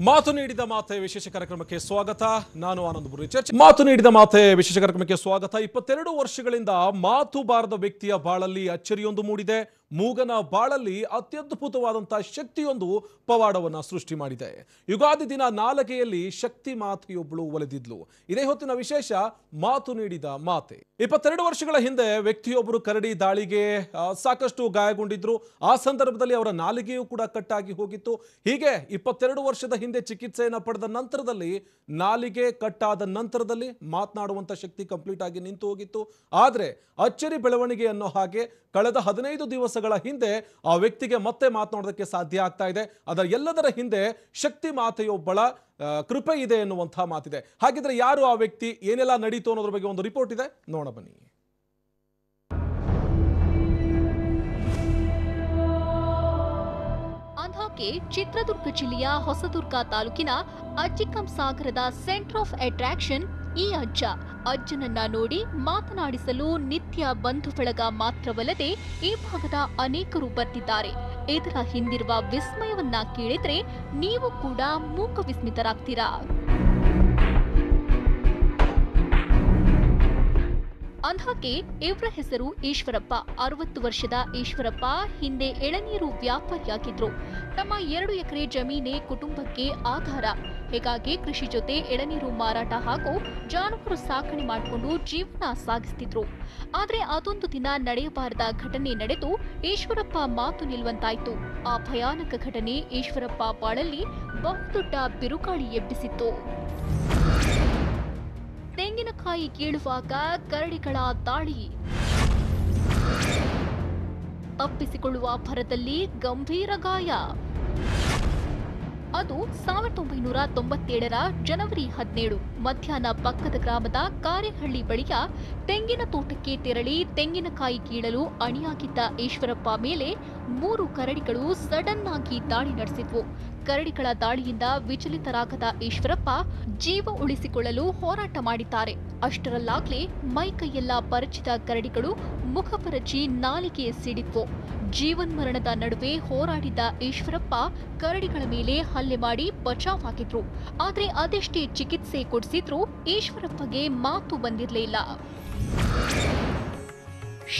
ಮಾತು ನೀಡಿದ ಮಾತೆ ವಿಶೇಷ ಕಾರ್ಯಕ್ರಮಕ್ಕೆ ಸ್ವಾಗತ. ನಾನು ಆನಂದ್ ಬುರ್ರಿ. ಚರ್ಚೆ ಮಾತು ನೀಡಿದ ಮಾತೆ ವಿಶೇಷ ಕಾರ್ಯಕ್ರಮಕ್ಕೆ ಸ್ವಾಗತ. 22 ವರ್ಷಗಳಿಂದ ಮಾತು ಬಾರದ ವ್ಯಕ್ತಿಯ ಬಾಳಲ್ಲಿ ಅಚ್ಚರಿಯೊಂದು ಮೂಡಿದೆ. ಮೂಗನ ಬಾಳಲ್ಲಿ ಅತ್ಯದ್ಭುತವಾದಂತಹ ಶಕ್ತಿಯೊಂದು ಪವಾಡವನ್ನ ಸೃಷ್ಟಿ ಮಾಡಿದೆ. ಯುಗಾದಿ ದಿನ ನಾಲಗೆಯಲ್ಲಿ ಶಕ್ತಿ ಮಾತೆಯೊಬ್ಬಳು ಒಲೆದಿದ್ಲು. ಇದೇ ಹೊತ್ತಿನ ವಿಶೇಷ ಮಾತು ನೀಡಿದ ಮಾತೆ. 22 ವರ್ಷಗಳ ಹಿಂದೆ ವ್ಯಕ್ತಿಯೊಬ್ಬರು ಕರಡಿ ದಾಳಿಗೆ ಸಾಕಷ್ಟು ಗಾಯಗೊಂಡಿದ್ರು. ಆ ಸಂದರ್ಭದಲ್ಲಿ ಅವರ ನಾಲಿಗೆಯೂ ಕೂಡ ಕಟ್ಟಾಗಿ ಹೋಗಿತ್ತು. ಹೀಗೆ 22 ವರ್ಷದ ಹಿಂದೆ ಚಿಕಿತ್ಸೆಯನ್ನು ಪಡೆದ ನಂತರದಲ್ಲಿ ನಾಲಿಗೆ ಕಟ್ಟಾದ ನಂತರದಲ್ಲಿ ಮಾತನಾಡುವಂತ ಶಕ್ತಿ ಕಂಪ್ಲೀಟ್ ಆಗಿ ನಿಂತು ಹೋಗಿತ್ತು. ಆದರೆ ಅಚ್ಚರಿ ಬೆಳವಣಿಗೆ ಅನ್ನೋ ಹಾಗೆ ಕಳೆದ 15 ದಿವಸಗಳ ಹಿಂದೆ ಆ ವ್ಯಕ್ತಿಗೆ ಮತ್ತೆ ಮಾತನಾಡೋದಕ್ಕೆ ಸಾಧ್ಯ ಆಗ್ತಾ ಇದೆ. ಅದರ ಎಲ್ಲದರ ಹಿಂದೆ ಶಕ್ತಿ ಮಾತೆಯೊಬ್ಬಳ ಕೃಪೆ ಇದೆ ಎನ್ನುವಂತಹ ಮಾತಿದೆ. ಹಾಗಿದ್ರೆ ಯಾರು ಆ ವ್ಯಕ್ತಿ, ಏನೆಲ್ಲ ನಡೀತು ಅನ್ನೋದ್ರ ಬಗ್ಗೆ ಒಂದು ರಿಪೋರ್ಟ್ ಇದೆ, ನೋಡ ಬನ್ನಿ. ಅಂದ್ಹಾಗೆ ಚಿತ್ರದುರ್ಗ ಜಿಲ್ಲೆಯ ಹೊಸದುರ್ಗ ತಾಲೂಕಿನ ಅಜ್ಜಿಕಂಸಾಗರದ ಸೆಂಟರ್ ಆಫ್ ಅಟ್ರಾಕ್ಷನ್ ಈ ಅಜ್ಜನನ್ನ ನೋಡಿ ಮಾತನಾಡಿಸಲು ನಿತ್ಯ ಬಂಧು ಬಳಗ ಮಾತ್ರವಲ್ಲದೆ ಈ ಭಾಗದ ಅನೇಕರು ಬರ್ತಿದ್ದಾರೆ. ಇದರ ಹಿಂದಿರುವ ವಿಸ್ಮಯವನ್ನ ಕೇಳಿದ್ರೆ ನೀವು ಕೂಡ ಮೂಕ ವಿಸ್ಮಿತರಾಗ್ತೀರಾ. ಅಂದ್ಹಾಗೆ ಇವರ ಹೆಸರು ಈಶ್ವರಪ್ಪ. 60 ವರ್ಷದ ಈಶ್ವರಪ್ಪ ಹಿಂದೆ ಎಳನೀರು ವ್ಯಾಪಾರಿಯಾಗಿದ್ರು. ತಮ್ಮ 2 ಎಕರೆ ಜಮೀನೇ ಕುಟುಂಬಕ್ಕೆ ಆಧಾರ. ಹೀಗಾಗಿ ಕೃಷಿ ಜೊತೆ ಎಳನೀರು ಮಾರಾಟ ಹಾಗೂ ಜಾನುವಾರು ಸಾಕಣೆ ಮಾಡಿಕೊಂಡು ಜೀವನ ಸಾಗಿಸ್ತಿದ್ರು. ಆದ್ರೆ ಅದೊಂದು ದಿನ ನಡೆಯಬಾರದ ಘಟನೆ ನಡೆದು ಈಶ್ವರಪ್ಪ ಮಾತು ನಿಲ್ಲುವಂತಾಯ್ತು. ಆ ಭಯಾನಕ ಘಟನೆ ಈಶ್ವರಪ್ಪ ಬಾಳಲ್ಲಿ ಬಹುದೊಡ್ಡ ಬಿರುಗಾಳಿ ಎಬ್ಬಿಸಿತ್ತು. ತೆಂಗಿನಕಾಯಿ ಕೀಳುವಾಗ ಕರಡಿಗಳ ದಾಳಿ. ತಪ್ಪಿಸಿಕೊಳ್ಳುವ ಭರದಲ್ಲಿ ಗಂಭೀರ ಗಾಯ. ಅದು 1997ರ ಜನವರಿ 17 ಮಧ್ಯಾಹ್ನ ಪಕ್ಕದ ಗ್ರಾಮದ ಕಾರೆಹಳ್ಳಿ ಬಳಿಯ ತೆಂಗಿನ ತೋಟಕ್ಕೆ ತೆರಳಿ ತೆಂಗಿನಕಾಯಿ ಕೀಳಲು ಅಣಿಯಾಗಿದ್ದ ಈಶ್ವರಪ್ಪ ಮೇಲೆ 3 ಕರಡಿಗಳು ಸಡನ್ ಆಗಿ ದಾಳಿ ನಡೆಸಿದ್ವು. ಕರಡಿಗಳ ದಾಳಿಯಿಂದ ವಿಚಲಿತರಾಗದ ಈಶ್ವರಪ್ಪ ಜೀವ ಉಳಿಸಿಕೊಳ್ಳಲು ಹೋರಾಟ ಮಾಡಿದ್ದಾರೆ. ಅಷ್ಟರಲ್ಲಾಗ್ಲೇ ಮೈಕೈಯೆಲ್ಲ ಪರಚಿದ ಕರಡಿಗಳು ಮುಖಪರಚಿ ನಾಲಿಗೆ ಸಿಡಿದ್ವು. ಜೀವನ್ಮರಣದ ನಡುವೆ ಹೋರಾಡಿದ ಈಶ್ವರಪ್ಪ ಕರಡಿಗಳ ಮೇಲೆ ಹಲ್ಲೆ ಮಾಡಿ ಬಚಾವಾಗಿದ್ರು. ಆದ್ರೆ ಅದೆಷ್ಟೇ ಚಿಕಿತ್ಸೆ ಕೊಡಿಸಿದ್ರೂ ಈಶ್ವರಪ್ಪಗೆ ಮಾತು ಬಂದಿರಲೇ ಇಲ್ಲ.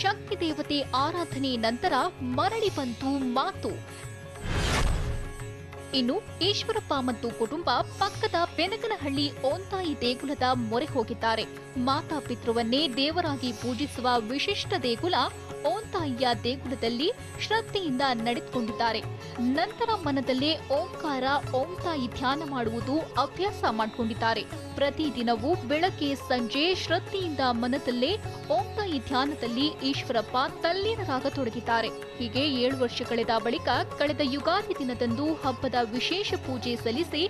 ಶಕ್ತಿ ದೇವತೆ ಆರಾಧನೆ ನಂತರ ಮರಳಿ ಬಂತು ಮಾತು. ಇನ್ನು ಈಶ್ವರಪ್ಪ ಮತ್ತು ಕುಟುಂಬ ಪಕ್ಕದ ಬೆನಗನಹಳ್ಳಿ ಓಂತಾಯಿ ದೇಗುಲದ ಮೊರೆ ಹೋಗಿದ್ದಾರೆ. ಮಾತಾ ಪಿತೃವನ್ನೇ ದೇವರಾಗಿ ಪೂಜಿಸುವ ವಿಶಿಷ್ಟ ದೇಗುಲ ಓಂತಾಯಿಯ ದೇಗುಲದಲ್ಲಿ ಶ್ರದ್ಧೆಯಿಂದ ನಡೆದುಕೊಂಡಿದ್ದಾರೆ. ನಂತರ ಮನದಲ್ಲೇ ಓಂಕಾರ ಓಂತಾಯಿ ಧ್ಯಾನ ಮಾಡುವುದು ಅಭ್ಯಾಸ ಮಾಡಿಕೊಂಡಿದ್ದಾರೆ. ಪ್ರತಿದಿನವೂ ಬೆಳಗ್ಗೆ ಸಂಜೆ ಶ್ರದ್ಧೆಯಿಂದ ಮನದಲ್ಲೇ ಓಂತಾಯಿ ಧ್ಯಾನದಲ್ಲಿ ಈಶ್ವರಪ್ಪ ತಲ್ಲೀನರಾಗತೊಡಗಿದ್ದಾರೆ. ಹೀಗೆ 7 ವರ್ಷ ಕಳೆದ ಬಳಿಕ ಕಳೆದ ಯುಗಾದಿ ದಿನದಂದು ಹಬ್ಬದ ವಿಶೇಷ ಪೂಜೆ ಸಲ್ಲಿಸಿ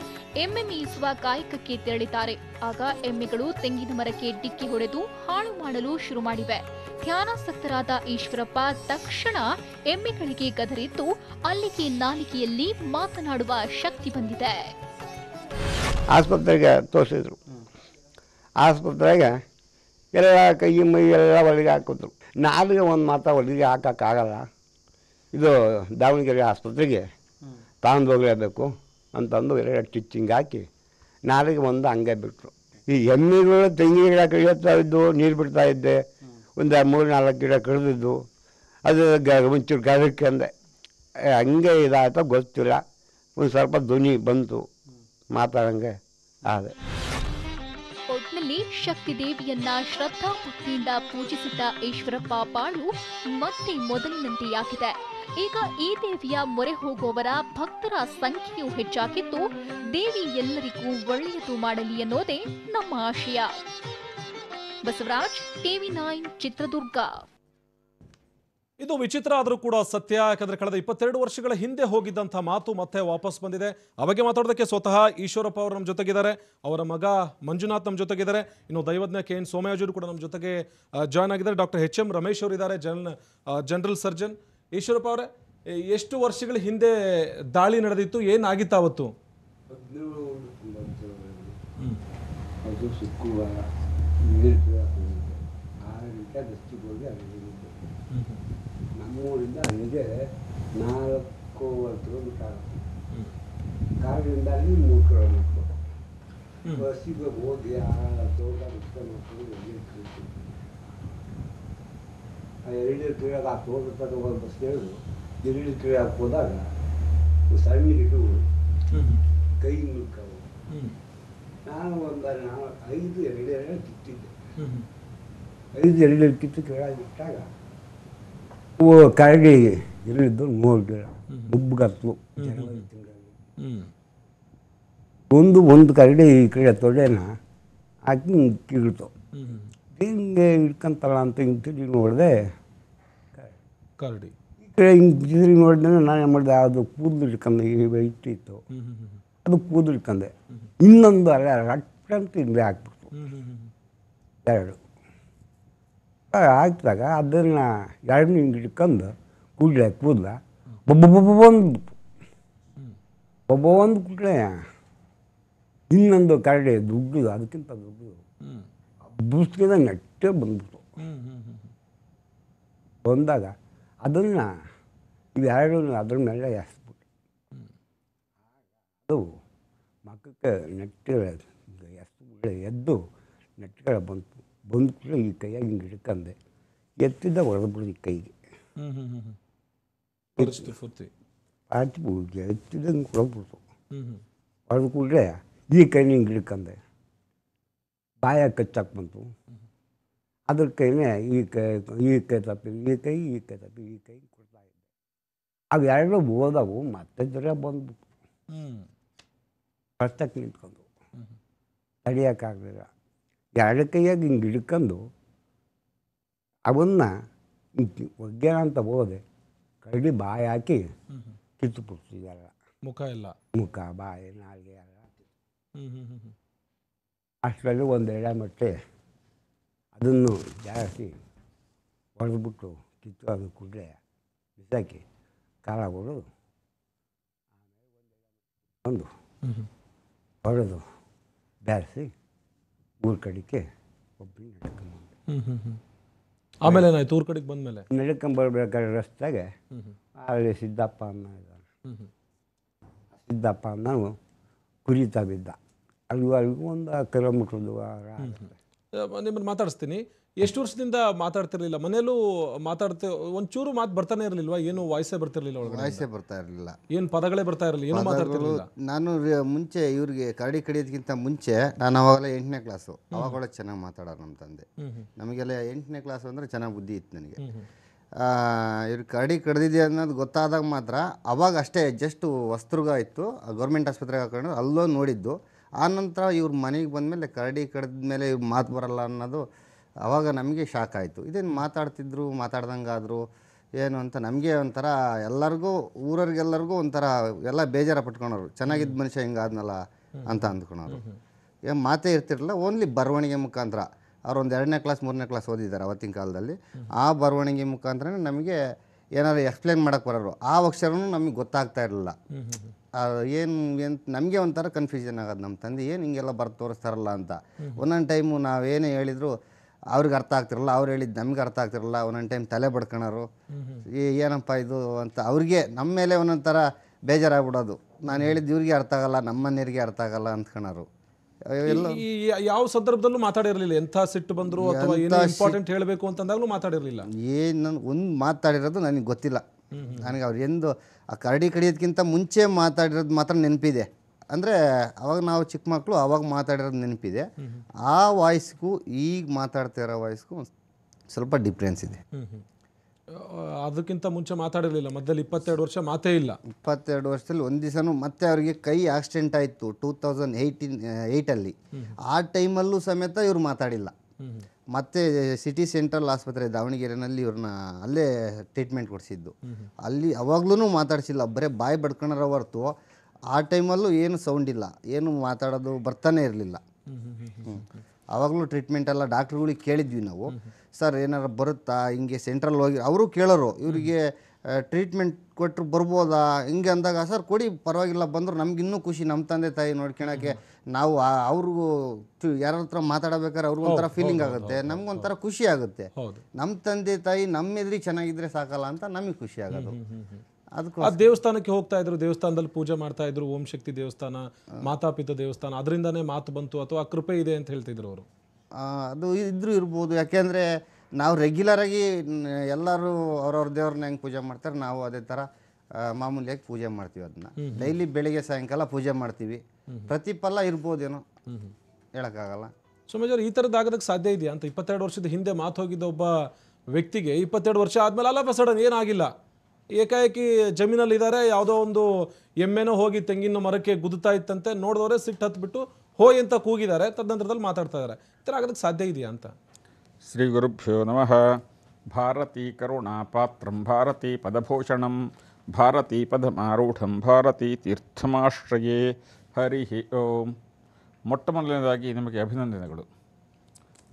ಎಮ್ಮೆ ಮೇಯಿಸುವ ಕಾಯಕಕ್ಕೆ ತೆರಳಿದ್ದಾರೆ. ಆಗ ಎಮ್ಮೆಗಳು ತೆಂಗಿನ ಮರಕ್ಕೆ ಡಿಕ್ಕಿ ಹೊಡೆದು ಹಾಳು ಮಾಡಲು ಶುರು ಮಾಡಿವೆ. ಧ್ಯಾನಾಸಕ್ತರಾದ ಈಶ್ವರಪ್ಪ ತಕ್ಷಣ ಎಮ್ಮೆಗಳಿಗೆ ಗದರಿದ್ದು ಅಲ್ಲಿಗೆ ನಾಲಿಗೆಯಲ್ಲಿ ಮಾತನಾಡುವ ಶಕ್ತಿ ಬಂದಿದೆ. ಆಸ್ಪತ್ರೆಗೆ ತೋರಿಸಿದ್ರು. ಆಸ್ಪತ್ರೆಗೆ ಎಲ್ಲ ಕೈ ಮೈ ಎಲ್ಲ ಹೊಲಿಗೆ ಹಾಕಿದ್ರು. ನಾಲಿಗೆ ಒಂದು ಮಾತ್ರ ಹೊಲಿಗೆ ಹಾಕೋಕ್ಕಾಗಲ್ಲ, ಇದು ದಾವಣಗೆರೆ ಆಸ್ಪತ್ರೆಗೆ ತಗೊಂಡೋಗಲೇಬೇಕು ಅಂತಂದು 2 ಸ್ಟಿಚಿಂಗ್ ಹಾಕಿ ನಾಲಿಗೆ ಒಂದು ಹಂಗೆ ಬಿಟ್ಟರು. ಈ ಎಮ್ಮೆಗಳು ತೆಂಗಿನ ಗಿಡ ಕಡಿಯುತ್ತಾ ಇದ್ದು ನೀರು ಬಿಡ್ತಾ ಇದ್ದೆ. ಒಂದು 3-4 ಗಿಡ ಕಡಿದಿದ್ದು ಅದು ಒಂಚೂರು ಗದಕ್ಕೆ ಅಂದೆ ಹಂಗೆ ಇದಾಯ್ತೋ ಗೊತ್ತಿಲ್ಲ. ಒಂದು ಸ್ವಲ್ಪ ಧ್ವನಿ ಬಂತು, ಮಾತಾಡಂಗೆ ಆದೆ. ಒಟ್ನಲ್ಲಿ ಶಕ್ತಿ ದೇವಿಯನ್ನ ಶ್ರದ್ಧಾ ಭಕ್ತಿಯಿಂದ ಪೂಜಿಸಿದ್ದ ಈಶ್ವರಪ್ಪ ಬಾಳು ಮತ್ತೆ ಮೊದಲಿನಂತೆಯಾಗಿದೆ. ಈಗ ಈ ದೇವಿಯ ಮೊರೆ ಹೋಗುವವರ ಭಕ್ತರ ಸಂಖ್ಯೆಯೂ ಹೆಚ್ಚಾಗಿದ್ದು ದೇವಿ ಎಲ್ಲರಿಗೂ ಒಳ್ಳೆಯದು ಮಾಡಲಿ ಅನ್ನೋದೇ ನಮ್ಮ ಆಶಯ. ಬಸವರಾಜ್, TV9 ಚಿತ್ರದುರ್ಗ. ಇದು ವಿಚಿತ್ರ ಆದರೂ ಕೂಡ ಸತ್ಯ. ಯಾಕಂದ್ರೆ ಕಳೆದ 22 ವರ್ಷಗಳ ಹಿಂದೆ ಹೋಗಿದ್ದಂಥ ಮಾತು ಮತ್ತೆ ವಾಪಸ್ ಬಂದಿದೆ. ಅವಾಗೆ ಮಾತಾಡೋದಕ್ಕೆ ಸ್ವತಃ ಈಶ್ವರಪ್ಪ ಅವರು ನಮ್ಮ ಜೊತೆಗಿದ್ದಾರೆ. ಅವರ ಮಗ ಮಂಜುನಾಥ್ ನಮ್ಮ ಜೊತೆಗಿದ್ದಾರೆ. ಇನ್ನು ದೈವಜ್ಞ KN ಸೋಮಯಾಜುರು ಕೂಡ ನಮ್ಮ ಜೊತೆಗೆ ಜಾಯ್ನ್ ಆಗಿದ್ದಾರೆ. ಡಾಕ್ಟರ್ HM ರಮೇಶ್ ಅವರು ಇದ್ದಾರೆ, ಜನರಲ್ ಸರ್ಜನ್. ಈಶ್ವರಪ್ಪ ಅವರೇ, ಎಷ್ಟು ವರ್ಷಗಳ ಹಿಂದೆ ದಾಳಿ ನಡೆದಿತ್ತು, ಏನಾಗಿತ್ತು ಅವತ್ತು? ನಮ್ಮೂರಿಂದ ಅಲ್ಲಿಗೆ 4 ಕಿಲೋಮೀಟರ್ ಆಗುತ್ತೆ. ಕಾರಣದಿಂದಾಗಿ 3 ಕಿಲೋಮೀಟ್ರು ಬಸ್ಸಿಗೆ ಹೋಗಿ ಆ ತೋಟ ಮಕ್ಕಳು ಎರಡನೇ ತಿರುಗಾಗ ಆ ತೋಟ ತನಕ ಒಂದು ಬಸ್ ಹೇಳಿದ್ರು. ಎರಡನೇ ತಿರುಗಾಕ ಹೋದಾಗ ಸಣ್ಣ ಹಿಟ್ಟು ಕೈ ಮುಲ್ಕವು. ನಾನು 5 ಎರಡೇ ಕಿತ್ತಿದ್ದೆ. 5 ಎರಡೇ ಕಿತ್ತು ಕೆಳಗಿಟ್ಟಾಗ ಕರಡಿ ಎರಡಿದ್ದು 3 ಗಿಡ ಮುಬ್ಬಗತ್ತು. ಜನವರಿ ತಿಂಗಳಲ್ಲಿ ಒಂದು ಕರಡಿ ಈ ಕಡೆ ತೊಡೆನ ಹಾಕಿ ಕಿಳ್ತು. ಹಿಂಗೆ ಹಿಡ್ಕೊಂತಲ್ಲ ಅಂತ ಹಿಂಗೆ ತಿರುಗಿ ನೋಡಿದೆ ಕರಡಿ. ಈ ಕಡೆ ಹಿಂಗೆ ತಿರುಗಿ ನೋಡಿದ್ರೆ ನಾನು ಏನು ಮಾಡಿದೆ, ಅದು ಕೂದಲು ಹಿಡ್ಕೊಂಡೆ. ಇಟ್ಟಿತ್ತು ಅದು ಕೂದಲು ಹಿಡ್ಕೊಂಡೆ. ಇನ್ನೊಂದು ಅಲ್ಲ ರಟ್ಟಂತ ಹಿಂದೆ ಹಾಕ್ಬಿಡ್ತು. ಎರಡು ಹಾಕಿದಾಗ ಅದನ್ನು ಎರಡನ್ನೂ ಹಿಂಗೆ ಹಿಡ್ಕೊಂಡು ಕೂದಲ ಒಬ್ಬ ಒಂದು ಕೂಡಲೇ ಇನ್ನೊಂದು ಕರಡಿ ದುಡ್ಡು, ಅದಕ್ಕಿಂತ ದುಡ್ಡು ಬುಸ್ಕಿದ ನೆಟ್ಟೆ ಬಂದ್ಬಿಟ್ಟು. ಬಂದಾಗ ಅದನ್ನು ಇವೆರಡೂ ಅದ್ರ ಮೇಲೆ ಎಸ್ಬಿಟ್ಟು ಅದು ಮಕ್ಕಕ್ಕೆ ನೆಟ್ಟಗೆ ಎದ್ದು ನೆಟ್ಟಗೆ ಬಂತು. ಬಂದ ಕೂಡ ಈ ಕೈಯಾಗಿ ಹಿಂಗೆ ಹಿಡ್ಕಂಡೆ ಎತ್ತಿದ್ದ ಹೊಡೆದ್ಬಿಡ್ದು ಈ ಕೈಗೆ. ಎತ್ತಿದಂಗೆ ಹೊಡೆದ್ಬಿಡ್ತು. ಹೊಡೆದು ಕೂಡಲೇ ಈ ಕೈನ ಹಿಂಗೆ ಹಿಡ್ಕಂಡೆ ಬಾಯ ಕಚ್ಚಾಕ್ ಬಂತು. ಅದ್ರ ಕೈನೇ ಈ ಕೈ ತಪ್ಪಿ ಈ ಕೈ ಕೊಡ್ತಾ ಇದ್ದೆ. ಅವೆರಡು ಹೋದವು ಮತ್ತೆ ಜರ ಬಂದ್ಬಿಟ್ಟು ಕಷ್ಟಕ್ಕೆ ನಿಂತ್ಕೊಂಡು ತಡಿಯೋಕ್ಕಾಗಲಿಲ್ಲ. ಎರಡು ಕೈಯಾಗಿ ಹಿಂಗೆ ಹಿಡ್ಕೊಂಡು ಅವನ್ನ ಒಗ್ಗೇನ ಅಂತ ಹೋದೆ. ಕರಡಿ ಬಾಯಿ ಹಾಕಿ ಕಿತ್ತು ಬಿಡ್ತಿದ್ದಲ್ಲ. ಮುಖ ಬಾಯಿ ನಾಲ್ಗೆ ಎಲ್ಲ ಅಷ್ಟರಲ್ಲಿ ಒಂದು ಎಳೆ ಮಟ್ಟೆ ಅದನ್ನು ಜಾಸ್ತಿ ಹೊಡೆದ್ಬಿಟ್ಟು ಕಿತ್ತು ಅದು ಕೂಡಲೇ ಬಿಸಾಕಿ ಖಾರ ಹೊಡೆದು ಒಂದು ಹೊಡೆದು ಬೇರಿಸಿ ಊರ ಕಡೆಗೆ ಒಬ್ಬರು ನಡ್ಕೊಂಬಂದೆ. ಆಮೇಲೆ ಏನಾಯ್ತು? ಊರ ಕಡೆಗೆ ಬಂದಮೇಲೆ ನಡ್ಕೊಂಬರ್ಬೇಕಾದ್ರೆ ರಸ್ತೆಗೆ ಅಲ್ಲಿ ಸಿದ್ದಪ್ಪ ಅನ್ನೋ ಕುರಿತಾ ಬಿದ್ದ. ಅಲ್ಲಿಗೂ ಒಂದು ಕಿಲೋಮೀಟ್ರದ್ದು. ನಿಮ್ಮನ್ನು ಮಾತಾಡಿಸ್ತೀನಿ. ಎಷ್ಟು ವರ್ಷದಿಂದ ಮಾತಾಡ್ತಿರ್ಲಿಲ್ಲ? ಮನೇಲೂ ಒಂಚೂರು ಮಾತು ಬರ್ತಾನೆ ಇರಲಿಲ್ವಾ? ಏನು ವಾಯ್ಸೇ ಬರ್ತಿರ್ಲಿಲ್ಲ? ಒಳಗಡೆ ವಾಯ್ಸೇ ಬರ್ತಾ ಇರಲಿಲ್ಲ, ಏನು ಪದಗಳೇ ಬರ್ತಾ ಇರಲಿಲ್ಲ, ಏನು ಮಾತಾಡ್ತಿರ್ಲಿಲ್ಲ. ನಾನು ಮುಂಚೆ ಇವ್ರಿಗೆ ಕರಡಿ ಕಡಿಯೋದಕ್ಕಿಂತ ಮುಂಚೆ ನಾನು ಅವಾಗೆಲ್ಲ 8ನೇ ಕ್ಲಾಸು. ಅವಾಗೆಲ್ಲ ಚೆನ್ನಾಗಿ ಮಾತಾಡೋರು ನಮ್ಮ ತಂದೆ. ನಮಗೆಲ್ಲ 8ನೇ ಕ್ಲಾಸು ಅಂದರೆ ಚೆನ್ನಾಗಿ ಬುದ್ಧಿ ಇತ್ತು ನನಗೆ. ಇವ್ರು ಕರಡಿ ಕಡ್ದಿದೆ ಅನ್ನೋದು ಗೊತ್ತಾದಾಗ ಮಾತ್ರ ಅವಾಗ ಅಷ್ಟೇ ಜಸ್ಟ್ ವಸ್ತ್ರುಗ ಇತ್ತು, ಗೌರ್ಮೆಂಟ್ ಆಸ್ಪತ್ರೆಗೆ ಹಾಕೊಂಡು ಅಲ್ಲೋ ನೋಡಿದ್ದು. ಆನಂತರ ಇವ್ರ ಮನೆಗೆ ಬಂದಮೇಲೆ ಕರಡಿ ಕಡ್ದ್ಮೇಲೆ ಇವ್ರು ಮಾತು ಬರಲ್ಲ ಅನ್ನೋದು ಆವಾಗ ನಮಗೆ ಶಾಕ್ ಆಯಿತು. ಇದೇನು ಮಾತಾಡ್ತಿದ್ರು, ಮಾತಾಡ್ದಂಗಾದರು ಏನು ಅಂತ ನಮಗೆ ಒಂಥರ ಎಲ್ಲರಿಗೂ ಊರವ್ರಿಗೆಲ್ಲರಿಗೂ ಒಂಥರ ಎಲ್ಲ ಬೇಜಾರ ಪಟ್ಕೊಳೋರು. ಚೆನ್ನಾಗಿದ್ದ ಮನುಷ್ಯ ಹಿಂಗಾದ್ನಲ್ಲ ಅಂತ ಅಂದ್ಕೊಳೋರು. ಏನು ಮಾತೇ ಇರ್ತಿರಲಿಲ್ಲ, ಓನ್ಲಿ ಬರವಣಿಗೆ ಮುಖಾಂತರ. ಅವ್ರು ಒಂದು 2ನೇ ಕ್ಲಾಸ್ 3ನೇ ಕ್ಲಾಸ್ ಓದಿದ್ದಾರೆ ಅವತ್ತಿನ ಕಾಲದಲ್ಲಿ. ಆ ಬರವಣಿಗೆ ಮುಖಾಂತರನೇ ನಮಗೆ ಏನಾದ್ರು ಎಕ್ಸ್ಪ್ಲೇನ್ ಮಾಡೋಕ್ಕೆ ಬರೋರು. ಆ ಅಕ್ಷರನೂ ನಮಗೆ ಗೊತ್ತಾಗ್ತಾ ಇರಲಿಲ್ಲ. ಏನು ನಮಗೆ ಒಂಥರ ಕನ್ಫ್ಯೂಷನ್ ಆಗೋದು. ನಮ್ಮ ತಂದೆ ಏನು ಹಿಂಗೆಲ್ಲ ಬರ್ದು ತೋರಿಸ್ತಾರಲ್ಲ ಅಂತ. ಒಂದೊಂದು ಟೈಮು ನಾವೇನೇ ಹೇಳಿದ್ರು ಅವ್ರಿಗೆ ಅರ್ಥ ಆಗ್ತಿರಲ್ಲ, ಅವ್ರು ಹೇಳಿದ್ದು ನಮ್ಗೆ ಅರ್ಥ ಆಗ್ತಿರಲ್ಲ. ಒಂದೊಂದು ಟೈಮ್ ತಲೆ ಬಡ್ಕೊಳೋರು, ಏನಪ್ಪ ಇದು ಅಂತ. ಅವ್ರಿಗೆ ನಮ್ಮ ಮೇಲೆ ಒಂದೊಂದು ಥರ ಬೇಜಾರಾಗ್ಬಿಡೋದು. ನಾನು ಹೇಳಿದ್ದು ಇವ್ರಿಗೆ ಅರ್ಥ ಆಗಲ್ಲ, ನಮ್ಮ ಮನೆಯವ್ರಿಗೆ ಅರ್ಥ ಆಗಲ್ಲ ಅಂದ್ಕೊಳೋರು. ಯಾವ ಸಂದರ್ಭದಲ್ಲೂ ಮಾತಾಡಿರಲಿಲ್ಲ? ಎಂಥ ಸಿಟ್ಟು ಬಂದರು ಅಥವಾ ಏನೋ ಇಂಪಾರ್ಟೆಂಟ್ ಹೇಳಬೇಕು ಅಂತಂದಾಗಲೂ ಮಾತಾಡಿರಲಿಲ್ಲ? ಏನು ನಾನು ಒಂದು ಮಾತಾಡಿರೋದು ನನಗೆ ಗೊತ್ತಿಲ್ಲ. ನನಗೆ ಅವ್ರು ಎಂದು ಆ ಕರಡಿ ಕಡಿಯೋದಕ್ಕಿಂತ ಮುಂಚೆ ಮಾತಾಡಿರೋದು ಮಾತ್ರ ನೆನಪಿದೆ. ಅಂದರೆ ಅವಾಗ ನಾವು ಚಿಕ್ಕ ಮಕ್ಕಳು, ಅವಾಗ ಮಾತಾಡಿರೋದು ನೆನಪಿದೆ. ಆ ವಾಯ್ಸ್ಗೂ ಈಗ ಮಾತಾಡ್ತಾ ಇರೋ ವಾಯ್ಸ್ಗೂ ಸ್ವಲ್ಪ ಡಿಫ್ರೆನ್ಸ್ ಇದೆ. ಅದಕ್ಕಿಂತ ಮುಂಚೆ ಮಾತಾಡಿರಲಿಲ್ಲ? ಮಧ್ಯದಲ್ಲಿ 22 ವರ್ಷ ಮಾತೇ ಇಲ್ಲ? 22 ವರ್ಷದಲ್ಲಿ ಒಂದು ದಿವಸನೂ. ಮತ್ತೆ ಅವರಿಗೆ ಕೈ ಆಕ್ಸಿಡೆಂಟ್ ಆಯಿತು 2008ಅಲ್ಲಿ. ಆ ಟೈಮಲ್ಲೂ ಸಮೇತ ಇವ್ರು ಮಾತಾಡಿಲ್ಲ. ಮತ್ತೆ ಸಿಟಿ ಸೆಂಟ್ರಲ್ ಆಸ್ಪತ್ರೆ ದಾವಣಗೆರೆನಲ್ಲಿ ಇವ್ರನ್ನ ಅಲ್ಲೇ ಟ್ರೀಟ್ಮೆಂಟ್ ಕೊಡಿಸಿದ್ದು. ಅಲ್ಲಿ ಅವಾಗ್ಲೂ ಮಾತಾಡ್ಸಿಲ್ಲ, ಬರೀ ಬಾಯಿ ಬಡ್ಕೊಳೋರ ಹೊರ್ತು ಆ ಟೈಮಲ್ಲೂ ಏನು ಸೌಂಡ್ ಇಲ್ಲ, ಏನು ಮಾತಾಡೋದು ಬರ್ತಾನೆ ಇರಲಿಲ್ಲ. ಆವಾಗಲೂ ಟ್ರೀಟ್ಮೆಂಟ್ ಎಲ್ಲ ಡಾಕ್ಟ್ರುಗಳಿಗೆ ಕೇಳಿದ್ವಿ ನಾವು, ಸರ್ ಏನಾರು ಬರುತ್ತಾ ಹಿಂಗೆ ಸೆಂಟ್ರಲ್ ಹೋಗಿ. ಅವರು ಕೇಳೋರು, ಇವರಿಗೆ ಟ್ರೀಟ್ಮೆಂಟ್ ಕೊಟ್ಟರು ಬರ್ಬೋದಾ ಹಿಂಗೆ ಅಂದಾಗ, ಸರ್ ಕೊಡಿ ಪರವಾಗಿಲ್ಲ ಬಂದರು ನಮ್ಗಿನ್ನೂ ಖುಷಿ. ನಮ್ಮ ತಂದೆ ತಾಯಿ ನೋಡ್ಕೊಳಕ್ಕೆ ನಾವು ಅವ್ರಿಗೂ ಯಾರ ಹತ್ರ ಮಾತಾಡಬೇಕಾದ್ರೆ ಅವ್ರಿಗೊಂಥರ ಫೀಲಿಂಗ್ ಆಗುತ್ತೆ, ನಮ್ಗೊಂಥರ ಖುಷಿ ಆಗುತ್ತೆ. ನಮ್ಮ ತಂದೆ ತಾಯಿ ನಮ್ಮ ಎದುರಿಗೆ ಚೆನ್ನಾಗಿದ್ರೆ ಸಾಕಲ್ಲ ಅಂತ ನಮಗೆ ಖುಷಿ ಆಗೋದು. ಅದಕ್ಕೂ ಆ ದೇವಸ್ಥಾನಕ್ಕೆ ಹೋಗ್ತಾ ಇದ್ರು, ದೇವಸ್ಥಾನದಲ್ಲಿ ಪೂಜೆ ಮಾಡ್ತಾ ಇದ್ರು, ಓಂ ಶಕ್ತಿ ದೇವಸ್ಥಾನ, ಮಾತಾಪಿತ ದೇವಸ್ಥಾನ, ಅದರಿಂದನೇ ಮಾತು ಬಂತು ಅಥವಾ ಕೃಪೆ ಇದೆ ಅಂತ ಹೇಳ್ತಿದ್ರು ಅವರು. ಅದು ಇದ್ರೂ ಇರ್ಬೋದು. ಯಾಕೆಂದರೆ ನಾವು ರೆಗ್ಯುಲರಾಗಿ ಎಲ್ಲರೂ ಅವ್ರವ್ರ ದೇವ್ರನ್ನ ಹೆಂಗೆ ಪೂಜೆ ಮಾಡ್ತಾರೆ ನಾವು ಅದೇ ಥರ ಮಾಮೂಲಿಯಾಗಿ ಪೂಜೆ ಮಾಡ್ತೀವಿ. ಅದನ್ನ ಡೈಲಿ ಬೆಳಿಗ್ಗೆ ಸಾಯಂಕಾಲ ಪೂಜೆ ಮಾಡ್ತೀವಿ. ಪ್ರತಿಫಲ ಇರ್ಬೋದೇನೋ, ಹೇಳೋಕ್ಕಾಗಲ್ಲ. ಸೋಮೇಶ್ವರ್, ಈ ಥರದ್ದು ಆಗೋದಕ್ಕೆ ಸಾಧ್ಯ ಇದೆಯಾ ಅಂತ? 22 ವರ್ಷದ ಹಿಂದೆ ಮಾತು ಹೋಗಿದ್ದ ಒಬ್ಬ ವ್ಯಕ್ತಿಗೆ 22 ವರ್ಷ ಆದಮೇಲೆ ಅಲ್ಲ ಸಡನ್ ಏನಾಗಿಲ್ಲ, ಏಕಾಏಕಿ ಜಮೀನಲ್ಲಿದ್ದಾರೆ, ಯಾವುದೋ ಒಂದು ಎಮ್ಮೆನೋ ಹೋಗಿ ತೆಂಗಿನ ಮರಕ್ಕೆ ಗುದ್ದುತ್ತಾ ಇತ್ತಂತೆ, ನೋಡಿದವರೇ ಸಿಟ್ಟು ಹತ್ಬಿಟ್ಟು ಹೋಯ್ ಅಂತ ಕೂಗಿದ್ದಾರೆ, ತದನಂತರದಲ್ಲಿ ಮಾತಾಡ್ತಾ ಇದ್ದಾರೆ. ಈ ಥರ ಆಗೋದಕ್ಕೆ ಸಾಧ್ಯ ಇದೆಯಾ ಅಂತ? ಶ್ರೀ ಗುರುಭ್ಯೋ ನಮಃ. ಭಾರತೀ ಕರುಣಾ ಪಾತ್ರಂ ಭಾರತೀ ಪದಭೂಷಣಂ ಭಾರತೀ ಪದಮಾರೂಢಂ ಭಾರತೀ ತೀರ್ಥಮಾಶ್ರಯೇ. ಹರಿ ಓಂ. ಮೊಟ್ಟ ಮೊದಲನೇದಾಗಿ ನಿಮಗೆ ಅಭಿನಂದನೆಗಳು.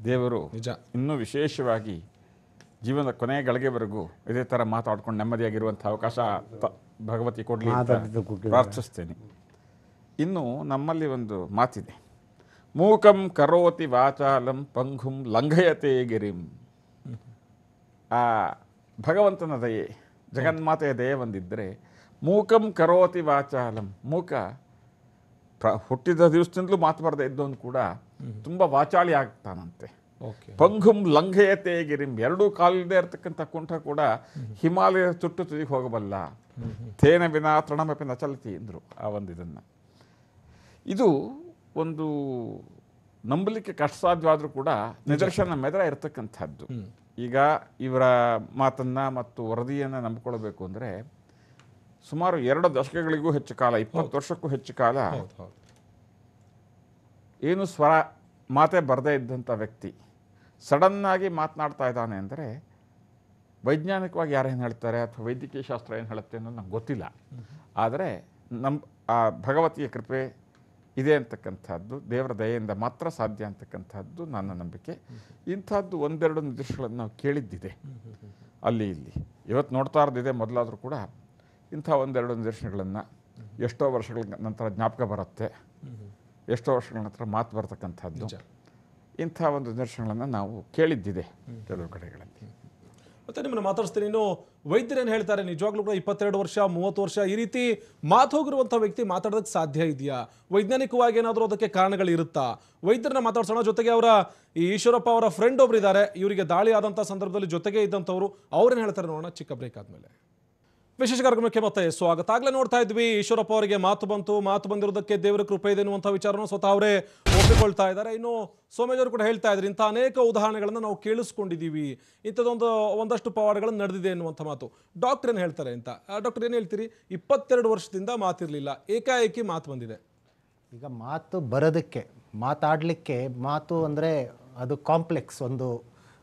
ದೇವರು ನಿಜ ಇನ್ನೂ ವಿಶೇಷವಾಗಿ ಜೀವನದ ಕೊನೆಯ ಗಳಿಗೆವರೆಗೂ ಇದೇ ಥರ ಮಾತಾಡ್ಕೊಂಡು ನೆಮ್ಮದಿಯಾಗಿರುವಂಥ ಅವಕಾಶ ಭಗವತಿ ಕೊಡಲಿ ಅಂತ ಪ್ರಾರ್ಥಿಸ್ತೇನೆ. ಇನ್ನು ನಮ್ಮಲ್ಲಿ ಒಂದು ಮಾತಿದೆ, ಮೂಕಂ ಕರೋತಿ ವಾಚಾಲಂ ಪಂಗುಂ ಲಂಘಯತೆ ಗಿರಿಂ. ಆ ಭಗವಂತನ ದಯೆ, ಜಗನ್ಮಾತೆಯ ದಯೆ ಒಂದಿದ್ದರೆ, ಮೂಕಂ ಕರೋತಿ ವಾಚಾಲಂ, ಮೂಕ ಹುಟ್ಟಿದ ದಿವಸದಿಂದಲೂ ಮಾತು ಬರದೇ ಇದ್ದವನು ಕೂಡ ತುಂಬ ವಾಚಾಳಿ ಆಗ್ತಾನಂತೆ. ಪಂಗುಂ ಲಂಘಯತೆ ಗಿರಿಂ, ಎರಡೂ ಕಾಲಿಲ್ಲದೆ ಇರತಕ್ಕಂಥ ಕುಂಠ ಕೂಡ ಹಿಮಾಲಯ ತುಟ್ಟು ತುದಿಗೆ ಹೋಗಬಲ್ಲ. ತೇನ ವಿನಾ ತೃಣಮಪಿ ನ ಚಲತಿ ಎಂದರು ಆ ಒಂದಿದನ್ನು. ಇದು ಒಂದು ನಂಬಲಿಕ್ಕೆ ಕಷ್ಟ ಸಾಧ್ಯವಾದರೂ ಕೂಡ ನಿದರ್ಶನ ಮೆದರ ಇರತಕ್ಕಂಥದ್ದು. ಈಗ ಇವರ ಮಾತನ್ನು ಮತ್ತು ವರದಿಯನ್ನು ನಂಬಿಕೊಳ್ಬೇಕು ಅಂದರೆ ಸುಮಾರು 2 ದಶಕಗಳಿಗೂ ಹೆಚ್ಚು ಕಾಲ, 20 ವರ್ಷಕ್ಕೂ ಹೆಚ್ಚು ಕಾಲ ಏನು ಸ್ವರ ಮಾತೇ ಬರದೇ ಇದ್ದಂಥ ವ್ಯಕ್ತಿ ಸಡನ್ನಾಗಿ ಮಾತನಾಡ್ತಾ ಇದ್ದಾನೆ ಅಂದರೆ ವೈಜ್ಞಾನಿಕವಾಗಿ ಯಾರೇನು ಹೇಳ್ತಾರೆ ಅಥವಾ ವೈದ್ಯಕೀಯ ಶಾಸ್ತ್ರ ಏನು ಹೇಳುತ್ತೆ ಅನ್ನೋದು ನಂಗೆ ಗೊತ್ತಿಲ್ಲ. ಆದರೆ ಆ ಭಗವತಿಯ ಕೃಪೆ ಇದೆ ಅಂತಕ್ಕಂಥದ್ದು ದೇವರ ದಯೆಯಿಂದ ಮಾತ್ರ ಸಾಧ್ಯ ಅಂತಕ್ಕಂಥದ್ದು ನನ್ನ ನಂಬಿಕೆ. ಇಂಥದ್ದು ಒಂದೆರಡು ನಿದರ್ಶನಗಳನ್ನು ನಾವು ಕೇಳಿದ್ದಿದೆ ಅಲ್ಲಿ ಇಲ್ಲಿ. ಇವತ್ತು ನೋಡ್ತಾ ಇರೋದಿದೆ, ಮೊದಲಾದರೂ ಕೂಡ ಇಂಥ ಒಂದೆರಡು ನಿದರ್ಶನಗಳನ್ನು ಎಷ್ಟೋ ವರ್ಷಗಳ ನಂತರ ಜ್ಞಾಪಕ ಬರುತ್ತೆ, ಎಷ್ಟೋ ವರ್ಷಗಳ ನಂತರ ಮಾತು ಬರ್ತಕ್ಕಂಥದ್ದು. ಇಂಥ ಒಂದು ನಿದರ್ಶನಗಳನ್ನು ನಾವು ಕೇಳಿದ್ದಿದೆ ಕೆಲವು ಕಡೆಗಳಲ್ಲಿ. ಮತ್ತೆ ನಿಮ್ಮನ್ನು ಮಾತಾಡಿಸ್ತೀನಿ. ಇನ್ನು ವೈದ್ಯರೇನು ಹೇಳ್ತಾರೆ? ನಿಜವಾಗ್ಲೂ ಕೂಡ 22 ವರ್ಷ 30 ವರ್ಷ ಈ ರೀತಿ ಮಾತು ಹೋಗಿರುವಂಥ ವ್ಯಕ್ತಿ ಮಾತಾಡೋದಕ್ಕೆ ಸಾಧ್ಯ ಇದೆಯಾ? ವೈಜ್ಞಾನಿಕವಾಗಿ ಏನಾದರೂ ಅದಕ್ಕೆ ಕಾರಣಗಳಿರುತ್ತಾ? ವೈದ್ಯರನ್ನ ಮಾತಾಡ್ಸೋಣ. ಜೊತೆಗೆ ಅವರ ಈ ಈಶ್ವರಪ್ಪ ಅವರ ಫ್ರೆಂಡ್ ಒಬ್ರು ಇದ್ದಾರೆ, ಇವರಿಗೆ ದಾಳಿ ಆದಂಥ ಸಂದರ್ಭದಲ್ಲಿ ಜೊತೆಗೆ ಇದ್ದಂಥವ್ರು, ಅವ್ರೇನು ಹೇಳ್ತಾರೆ ನೋಡೋಣ ಚಿಕ್ಕ ಬ್ರೇಕ್ ಆದಮೇಲೆ. ವಿಶೇಷ ಕಾರ್ಯಕ್ರಮಕ್ಕೆ ಮತ್ತೆ ಸ್ವಾಗತ. ಆಗಲೇ ನೋಡ್ತಾ ಇದ್ವಿ, ಈಶ್ವರಪ್ಪ ಅವರಿಗೆ ಮಾತು ಬಂದಿರೋದಕ್ಕೆ ದೇವರ ಕೃಪೆ ಇದೆ ಎನ್ನುವಂಥ ವಿಚಾರವನ್ನು ಸ್ವತಃ ಅವರೇ ಒಪ್ಪಿಕೊಳ್ತಾ ಇದ್ದಾರೆ. ಇನ್ನು ಸೋಮೇಶ್ವರ್ ಕೂಡ ಹೇಳ್ತಾ ಇದ್ರು, ಇಂಥ ಅನೇಕ ಉದಾಹರಣೆಗಳನ್ನು ನಾವು ಕೇಳಿಸ್ಕೊಂಡಿದ್ದೀವಿ, ಒಂದಷ್ಟು ಪವಾಡಗಳನ್ನು ನಡೆದಿದೆ ಎನ್ನುವಂಥ ಮಾತು. ಡಾಕ್ಟರ್ ಏನು ಹೇಳ್ತಾರೆ ಅಂತ? ಡಾಕ್ಟರ್ ಏನು ಹೇಳ್ತೀರಿ? 22 ವರ್ಷದಿಂದ ಮಾತಿರಲಿಲ್ಲ, ಏಕಾಏಕಿ ಮಾತು ಬಂದಿದೆ. ಈಗ ಮಾತು ಬರೋದಕ್ಕೆ, ಮಾತಾಡಲಿಕ್ಕೆ, ಮಾತು ಅಂದರೆ ಅದು ಒಂದು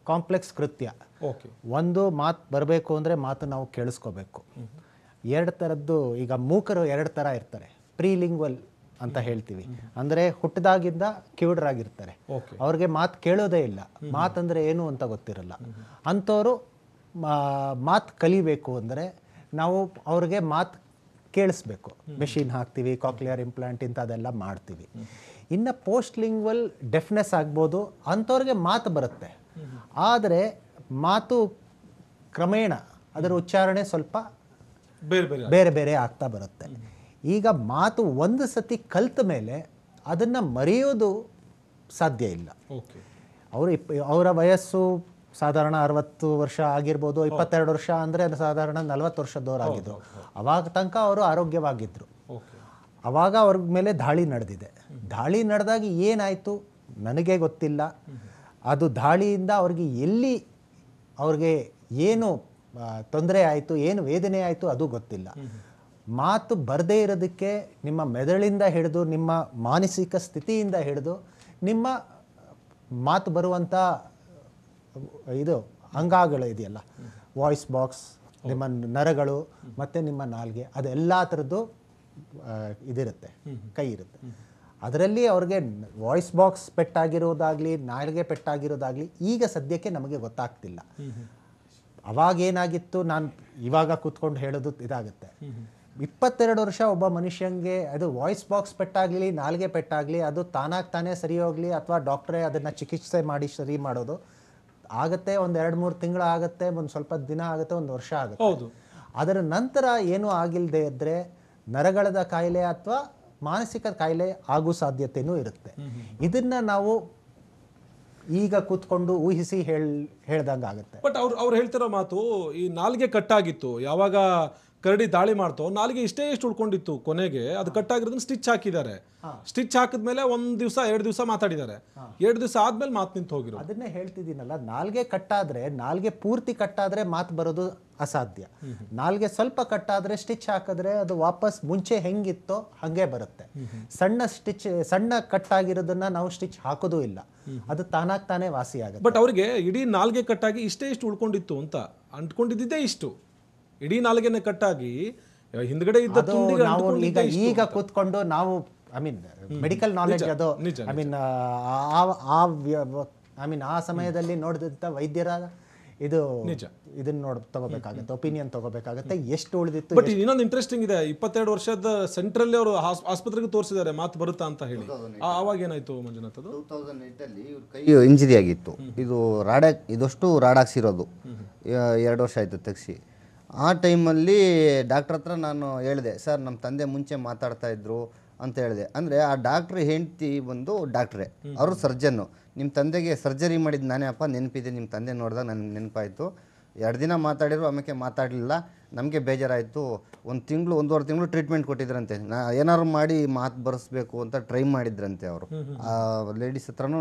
ಕಾಂಪ್ಲೆಕ್ಸ್ ಕೃತ್ಯ. ಒಂದು ಮಾತು ಬರಬೇಕು ಅಂದರೆ ಮಾತು ನಾವು ಕೇಳಿಸ್ಕೋಬೇಕು. 2 ಥರದ್ದು, ಈಗ ಮೂಕರು 2 ಥರ ಇರ್ತಾರೆ. ಪ್ರೀಲಿಂಗ್ವಲ್ ಅಂತ ಹೇಳ್ತೀವಿ, ಅಂದರೆ ಹುಟ್ಟಿದಾಗಿಂದ ಕಿವುಡರಾಗಿರ್ತಾರೆ, ಅವ್ರಿಗೆ ಮಾತು ಕೇಳೋದೇ ಇಲ್ಲ, ಮಾತಂದರೆ ಏನು ಅಂತ ಗೊತ್ತಿರಲ್ಲ. ಅಂಥವರು ಮಾತು ಕಲಿಬೇಕು ಅಂದರೆ ನಾವು ಅವ್ರಿಗೆ ಮಾತು ಕೇಳಿಸ್ಬೇಕು. ಮೆಷಿನ್ ಹಾಕ್ತೀವಿ, ಕಾಕ್ಲಿಯರ್ ಇಂಪ್ಲಾಂಟ್ ಇಂಥದ್ದೆಲ್ಲ ಮಾಡ್ತೀವಿ. ಇನ್ನು ಪೋಸ್ಟ್ ಲಿಂಗ್ವಲ್ ಡೆಫ್ನೆಸ್ ಆಗ್ಬೋದು, ಅಂಥವ್ರಿಗೆ ಮಾತು ಬರುತ್ತೆ, ಆದರೆ ಮಾತು ಕ್ರಮೇಣ ಅದರ ಉಚ್ಚಾರಣೆ ಸ್ವಲ್ಪ ಬೇರೆ ಬೇರೆ ಆಗ್ತಾ ಬರುತ್ತೆ. ಈಗ ಮಾತು ಒಂದು ಸತಿ ಕಲ್ತ ಮೇಲೆ ಅದನ್ನು ಮರೆಯೋದು ಸಾಧ್ಯ ಇಲ್ಲ. ಅವರ ವಯಸ್ಸು ಸಾಧಾರಣ 60 ವರ್ಷ ಆಗಿರ್ಬೋದು, 22 ವರ್ಷ ಅಂದರೆ ಸಾಧಾರಣ 40 ವರ್ಷದವರಾಗಿದ್ದರು. ಅವಾಗ ತನಕ ಅವರು ಆರೋಗ್ಯವಾಗಿದ್ದರು. ಅವಾಗ ಅವ್ರ ಮೇಲೆ ದಾಳಿ ನಡೆದಿದೆ. ದಾಳಿ ನಡೆದಾಗ ಏನಾಯಿತು ನನಗೆ ಗೊತ್ತಿಲ್ಲ. ಅದು ದಾಳಿಯಿಂದ ಅವ್ರಿಗೆ ಏನು ತೊಂದರೆ ಆಯಿತು, ಏನು ವೇದನೆ ಆಯಿತು ಅದು ಗೊತ್ತಿಲ್ಲ. ಮಾತು ಬರದೇ ಇರೋದಕ್ಕೆ ನಿಮ್ಮ ಮೆದುಳಿಂದ ಹಿಡಿದು, ನಿಮ್ಮ ಮಾನಸಿಕ ಸ್ಥಿತಿಯಿಂದ ಹಿಡಿದು, ನಿಮ್ಮ ಮಾತು ಬರುವಂಥ ಇದು ಅಂಗಗಳು ಇದೆಯಲ್ಲ, ವಾಯ್ಸ್ ಬಾಕ್ಸ್, ನಿಮ್ಮ ನರಗಳು ಮತ್ತು ನಿಮ್ಮ ನಾಲ್ಗೆ, ಅದೆಲ್ಲ ಥರದ್ದು ಇದಿರುತ್ತೆ, ಕೈ ಇರುತ್ತೆ. ಅದರಲ್ಲಿ ಅವ್ರಿಗೆ ವಾಯ್ಸ್ ಬಾಕ್ಸ್ ಪೆಟ್ಟಾಗಿರೋದಾಗಲಿ, ನಾಲ್ಗೆ ಪೆಟ್ಟಾಗಿರೋದಾಗಲಿ ಈಗ ಸದ್ಯಕ್ಕೆ ನಮಗೆ ಗೊತ್ತಾಗ್ತಿಲ್ಲ. ಅವಾಗೇನಾಗಿತ್ತು, ನಾನು ಇವಾಗ ಕೂತ್ಕೊಂಡು ಹೇಳೋದು ಇದಾಗುತ್ತೆ. 22 ವರ್ಷ ಒಬ್ಬ ಮನುಷ್ಯಂಗೆ ಅದು ವಾಯ್ಸ್ ಬಾಕ್ಸ್ ಪೆಟ್ಟಾಗಲಿ, ನಾಲ್ಗೆ ಪೆಟ್ಟಾಗಲಿ, ಅದು ತಾನೇ ಸರಿ ಹೋಗಲಿ ಅಥವಾ ಡಾಕ್ಟ್ರೇ ಅದನ್ನು ಚಿಕಿತ್ಸೆ ಮಾಡಿ ಸರಿ ಮಾಡೋದು ಆಗುತ್ತೆ. ಒಂದು 2-3 ತಿಂಗಳು ಆಗುತ್ತೆ, ಒಂದು ಸ್ವಲ್ಪ ದಿನ ಆಗುತ್ತೆ, ಒಂದು ವರ್ಷ ಆಗುತ್ತೆ. ಅದರ ನಂತರ ಏನೂ ಆಗಿಲ್ಲದೆ ಇದ್ದರೆ ನರಗಳದ ಕಾಯಿಲೆ ಅಥವಾ ಮಾನಸಿಕ ಕಾಯಿಲೆ ಆಗೋ ಸಾಧ್ಯತೆಯೂ ಇರುತ್ತೆ. ಇದನ್ನು ನಾವು ಈಗ ಕೂತ್ಕೊಂಡು ಊಹಿಸಿ ಹೇಳ್ದಂಗೆ ಆಗುತ್ತೆ. ಬಟ್ ಅವ್ರು ಹೇಳ್ತಿರೋ ಮಾತು, ಈ ನಾಲ್ಗೆ ಕಟ್ಟಾಗಿತ್ತು, ಯಾವಾಗ ಕರಡಿ ದಾಳಿ ಮಾಡ್ತೋ ನಾಲ್ಗೆ ಇಷ್ಟು ಉಳ್ಕೊಂಡಿತ್ತು, ಕೊನೆಗೆ ಅದು ಕಟ್ಟಾಗಿರೋದನ್ನ ಸ್ಟಿಚ್ ಹಾಕಿದ್ದಾರೆ. ಸ್ಟಿಚ್ ಹಾಕಿದ್ಮೇಲೆ 1 ದಿವಸ 2 ದಿವಸ ಮಾತಾಡಿದ್ದಾರೆ, 2 ದಿವಸ ಆದ್ಮೇಲೆ ಮಾತು ನಿಂತು ಹೋಗಿರೋ. ಅದನ್ನೇ ಹೇಳ್ತಿದ್ದೀನಲ್ಲ, ನಾಲ್ಗೆ ಕಟ್ಟಾದ್ರೆ, ನಾಲ್ಗೆ ಪೂರ್ತಿ ಕಟ್ಟಾದ್ರೆ ಮಾತು ಬರೋದು ಅಸಾಧ್ಯ. ನಾಲ್ಗೆ ಸ್ವಲ್ಪ ಕಟ್ಟಾದ್ರೆ, ಸ್ಟಿಚ್ ಹಾಕಿದ್ರೆ ಅದು ವಾಪಸ್ ಮುಂಚೆ ಹೆಂಗಿತ್ತೋ ಹಂಗೆ ಬರುತ್ತೆ. ಸಣ್ಣ ಕಟ್ಟಾಗಿರೋದನ್ನ ನಾವು ಸ್ಟಿಚ್ ಹಾಕೋದು ಇಲ್ಲ, ಅದು ತಾನಾಗ್ ತಾನೇ ವಾಸಿ ಆಗುತ್ತೆ. ಬಟ್ ಅವರಿಗೆ ಇಡೀ ನಾಲ್ಗೆ ಕಟ್ಟಾಗಿ ಇಷ್ಟು ಉಳ್ಕೊಂಡಿತ್ತು ಅಂತ ಅಂದ್ಕೊಂಡಿದ್ದೇ ಇಷ್ಟು. ಇಡೀ ನಾಲ್ಗೆನೆ ಕಟ್ಟಾಗಿ ಹಿಂದ್ಗಡೆ ಇದ್ದ ತುಂಡಿಗೆ ನಾವು ಈಗ ಕೂತ್ಕೊಂಡು ನಾವು ಮೆಡಿಕಲ್ ನಾಲೆಡ್ಜ್ ಅದು ಆ ಸಮಯದಲ್ಲಿ ನೋಡಿದಂತ ವೈದ್ಯರ ಇದನ್ನ ತಗೋಬೇಕಾಗತ್ತೆ, ಒಪಿನಿಯನ್ ತಗೋಬೇಕಾಗತ್ತೆ, ಎಷ್ಟು ಉಳಿದಿತ್ತು. ಬಟ್ ಇನ್ನೊಂದು ಇಂಟ್ರೆಸ್ಟಿಂಗ್ ಇದೆ, 22 ವರ್ಷದ ಸೆಂಟ್ರಲ್ಲಿ ಅವರು ಆಸ್ಪತ್ರೆಗೆ ತೋರಿಸಿದ್ದಾರೆ ಮಾತು ಬರುತ್ತಾ ಅಂತ ಹೇಳಿ. ಆವಾಗ ಏನಾಯ್ತು ಮಂಜುನಾಥ್? 2008 ಅಲ್ಲಿ ಇವ್ರ ಕೈ ಇಂಜರಿ ಆಗಿತ್ತು. ಇದು ಇದಷ್ಟು ರಾಡಾಕ್ಸಿರೋದು 2 ವರ್ಷ ಆಯಿತು ತೆಗ್ಸಿ. ಆ ಟೈಮಲ್ಲಿ ಡಾಕ್ಟ್ರ್ ಹತ್ರ ನಾನು ಹೇಳಿದೆ, ಸರ್ ನಮ್ಮ ತಂದೆ ಮುಂಚೆ ಮಾತಾಡ್ತಾ ಇದ್ರು ಅಂತ ಹೇಳಿದೆ. ಅಂದರೆ ಆ ಡಾಕ್ಟ್ರ್ ಹೆಂಡ್ತಿ ಬಂದು ಡಾಕ್ಟ್ರೇ, ಅವರು ಸರ್ಜನ್ನು. ನಿಮ್ಮ ತಂದೆಗೆ ಸರ್ಜರಿ ಮಾಡಿದ್ದು ನಾನೇ ಅಪ್ಪ, ನೆನಪಿದೆ, ನಿಮ್ಮ ತಂದೆ ನೋಡಿದಾಗ ನನಗೆ ನೆನಪಾಯಿತು. 2 ದಿನ ಮಾತಾಡಿದ್ರು, ಆಮೇಲೆ ಮಾತಾಡಲಿಲ್ಲ. ನಮಗೆ ಬೇಜಾರಾಯಿತು. 1.5 ತಿಂಗಳು ಟ್ರೀಟ್ಮೆಂಟ್ ಕೊಟ್ಟಿದ್ರಂತೆ. ಏನಾದ್ರು ಮಾಡಿ ಮಾತು ಬರೆಸ್ಬೇಕು ಅಂತ ಟ್ರೈ ಮಾಡಿದ್ರಂತೆ ಅವರು. ಆ ಲೇಡೀಸ್ ಹತ್ರನೂ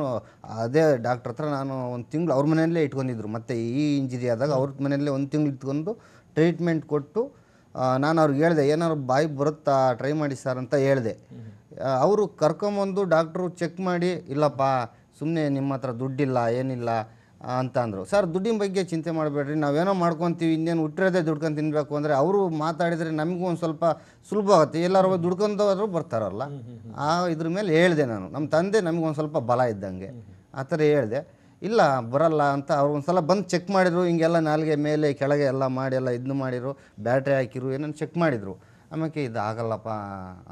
ಅದೇ ಡಾಕ್ಟ್ರ್ ಹತ್ರ ನಾನು 1 ತಿಂಗಳು ಅವ್ರ ಮನೆಯಲ್ಲೇ ಇಟ್ಕೊಂಡಿದ್ರು. ಮತ್ತು ಈ ಇಂಜರಿ ಆದಾಗ ಅವ್ರ ಮನೆಯಲ್ಲೇ 1 ತಿಂಗಳು ಇಟ್ಕೊಂಡು ಟ್ರೀಟ್ಮೆಂಟ್ ಕೊಟ್ಟು ನಾನು ಅವ್ರಿಗೆ ಹೇಳಿದೆ, ಏನಾದ್ರು ಬಾಯಿ ಬರುತ್ತಾ ಟ್ರೈ ಮಾಡಿ ಸರ್ ಅಂತ ಹೇಳಿದೆ. ಅವರು ಕರ್ಕೊಂಬಂದು ಡಾಕ್ಟ್ರು ಚೆಕ್ ಮಾಡಿ, ಇಲ್ಲಪ್ಪ ಸುಮ್ಮನೆ ನಿಮ್ಮ ಹತ್ರ ದುಡ್ಡಿಲ್ಲ ಏನಿಲ್ಲ ಅಂತ ಅಂದರು. ಸರ್ ದುಡ್ಡಿನ ಬಗ್ಗೆ ಚಿಂತೆ ಮಾಡಬೇಡ್ರಿ, ನಾವೇನೋ ಮಾಡ್ಕೊತೀವಿ, ಇನ್ನೇನು ಹುಟ್ಟಿರೋದೇ ದುಡ್ಕೊಂಡು ತಿನ್ನಬೇಕು ಅಂದರೆ ಅವರು ಮಾತಾಡಿದರೆ ನಮಗೂ ಒಂದು ಸ್ವಲ್ಪ ಸುಲಭ ಆಗುತ್ತೆ. ಎಲ್ಲರೂ ದುಡ್ಕೊಂಡವರು ಬರ್ತಾರಲ್ಲ, ಇದ್ರ ಮೇಲೆ ಹೇಳಿದೆ ನಾನು. ನಮ್ಮ ತಂದೆ ನಮಗೊಂದು ಸ್ವಲ್ಪ ಬಲ ಇದ್ದಂಗೆ ಆ ಥರ ಹೇಳಿದೆ. ಇಲ್ಲ ಬರಲ್ಲ ಅಂತ ಅವ್ರು ಒಂದು ಸಲ ಬಂದು ಚೆಕ್ ಮಾಡಿದರು. ಹಿಂಗೆಲ್ಲ ನಾಲ್ಗೆ ಮೇಲೆ ಕೆಳಗೆ ಎಲ್ಲ ಮಾಡಿ ಎಲ್ಲ ಇದನ್ನು ಮಾಡಿದ್ರು, ಬ್ಯಾಟ್ರಿ ಹಾಕಿರು, ಏನೇನು ಚೆಕ್ ಮಾಡಿದರು. ಆಮೇಲೆ ಇದು ಆಗಲ್ಲಪ್ಪ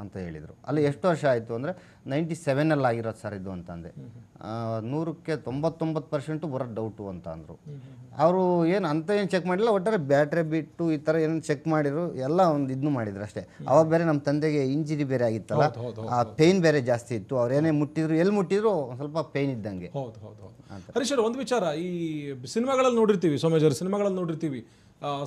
ಅಂತ ಹೇಳಿದರು. ಅಲ್ಲಿ ಎಷ್ಟು ವರ್ಷ ಆಯಿತು ಅಂದರೆ 97 ಆಗಿರೋದು ಸರ್ ಇದು ಅಂತಂದೆ. 100ಕ್ಕೆ 99% ಬರೋದು ಡೌಟು ಅಂತ ಅಂದರು. ಅವರು ಏನು ಅಂತ ಏನು ಚೆಕ್ ಮಾಡಿಲ್ಲ, ಒಟ್ಟಾರೆ ಬ್ಯಾಟ್ರಿ ಬಿಟ್ಟು ಈ ಥರ ಏನು ಚೆಕ್ ಮಾಡಿದ್ರು, ಎಲ್ಲ ಒಂದು ಇದನ್ನು ಮಾಡಿದ್ರು ಅಷ್ಟೇ. ಅವಾಗ ಬೇರೆ ನಮ್ಮ ತಂದೆಗೆ ಇಂಜರಿ ಬೇರೆ ಆಗಿತ್ತಲ್ಲ, ಆ ಪೇಯ್ನ್ ಬೇರೆ ಜಾಸ್ತಿ ಇತ್ತು. ಅವ್ರು ಏನೇ ಮುಟ್ಟಿದ್ರು, ಎಲ್ಲಿ ಮುಟ್ಟಿದ್ರು ಒಂದು ಸ್ವಲ್ಪ ಪೇಯ್ನ್ ಇದ್ದಂಗೆ. ಹರೀಶ್, ಒಂದು ವಿಚಾರ, ಈ ಸಿನಿಮಾಗಳಲ್ಲಿ ನೋಡಿರ್ತೀವಿ, ಸೋಮೇಶ್ವರ್ ಸಿನಿಮಾಗಳಲ್ಲಿ ನೋಡಿರ್ತೀವಿ,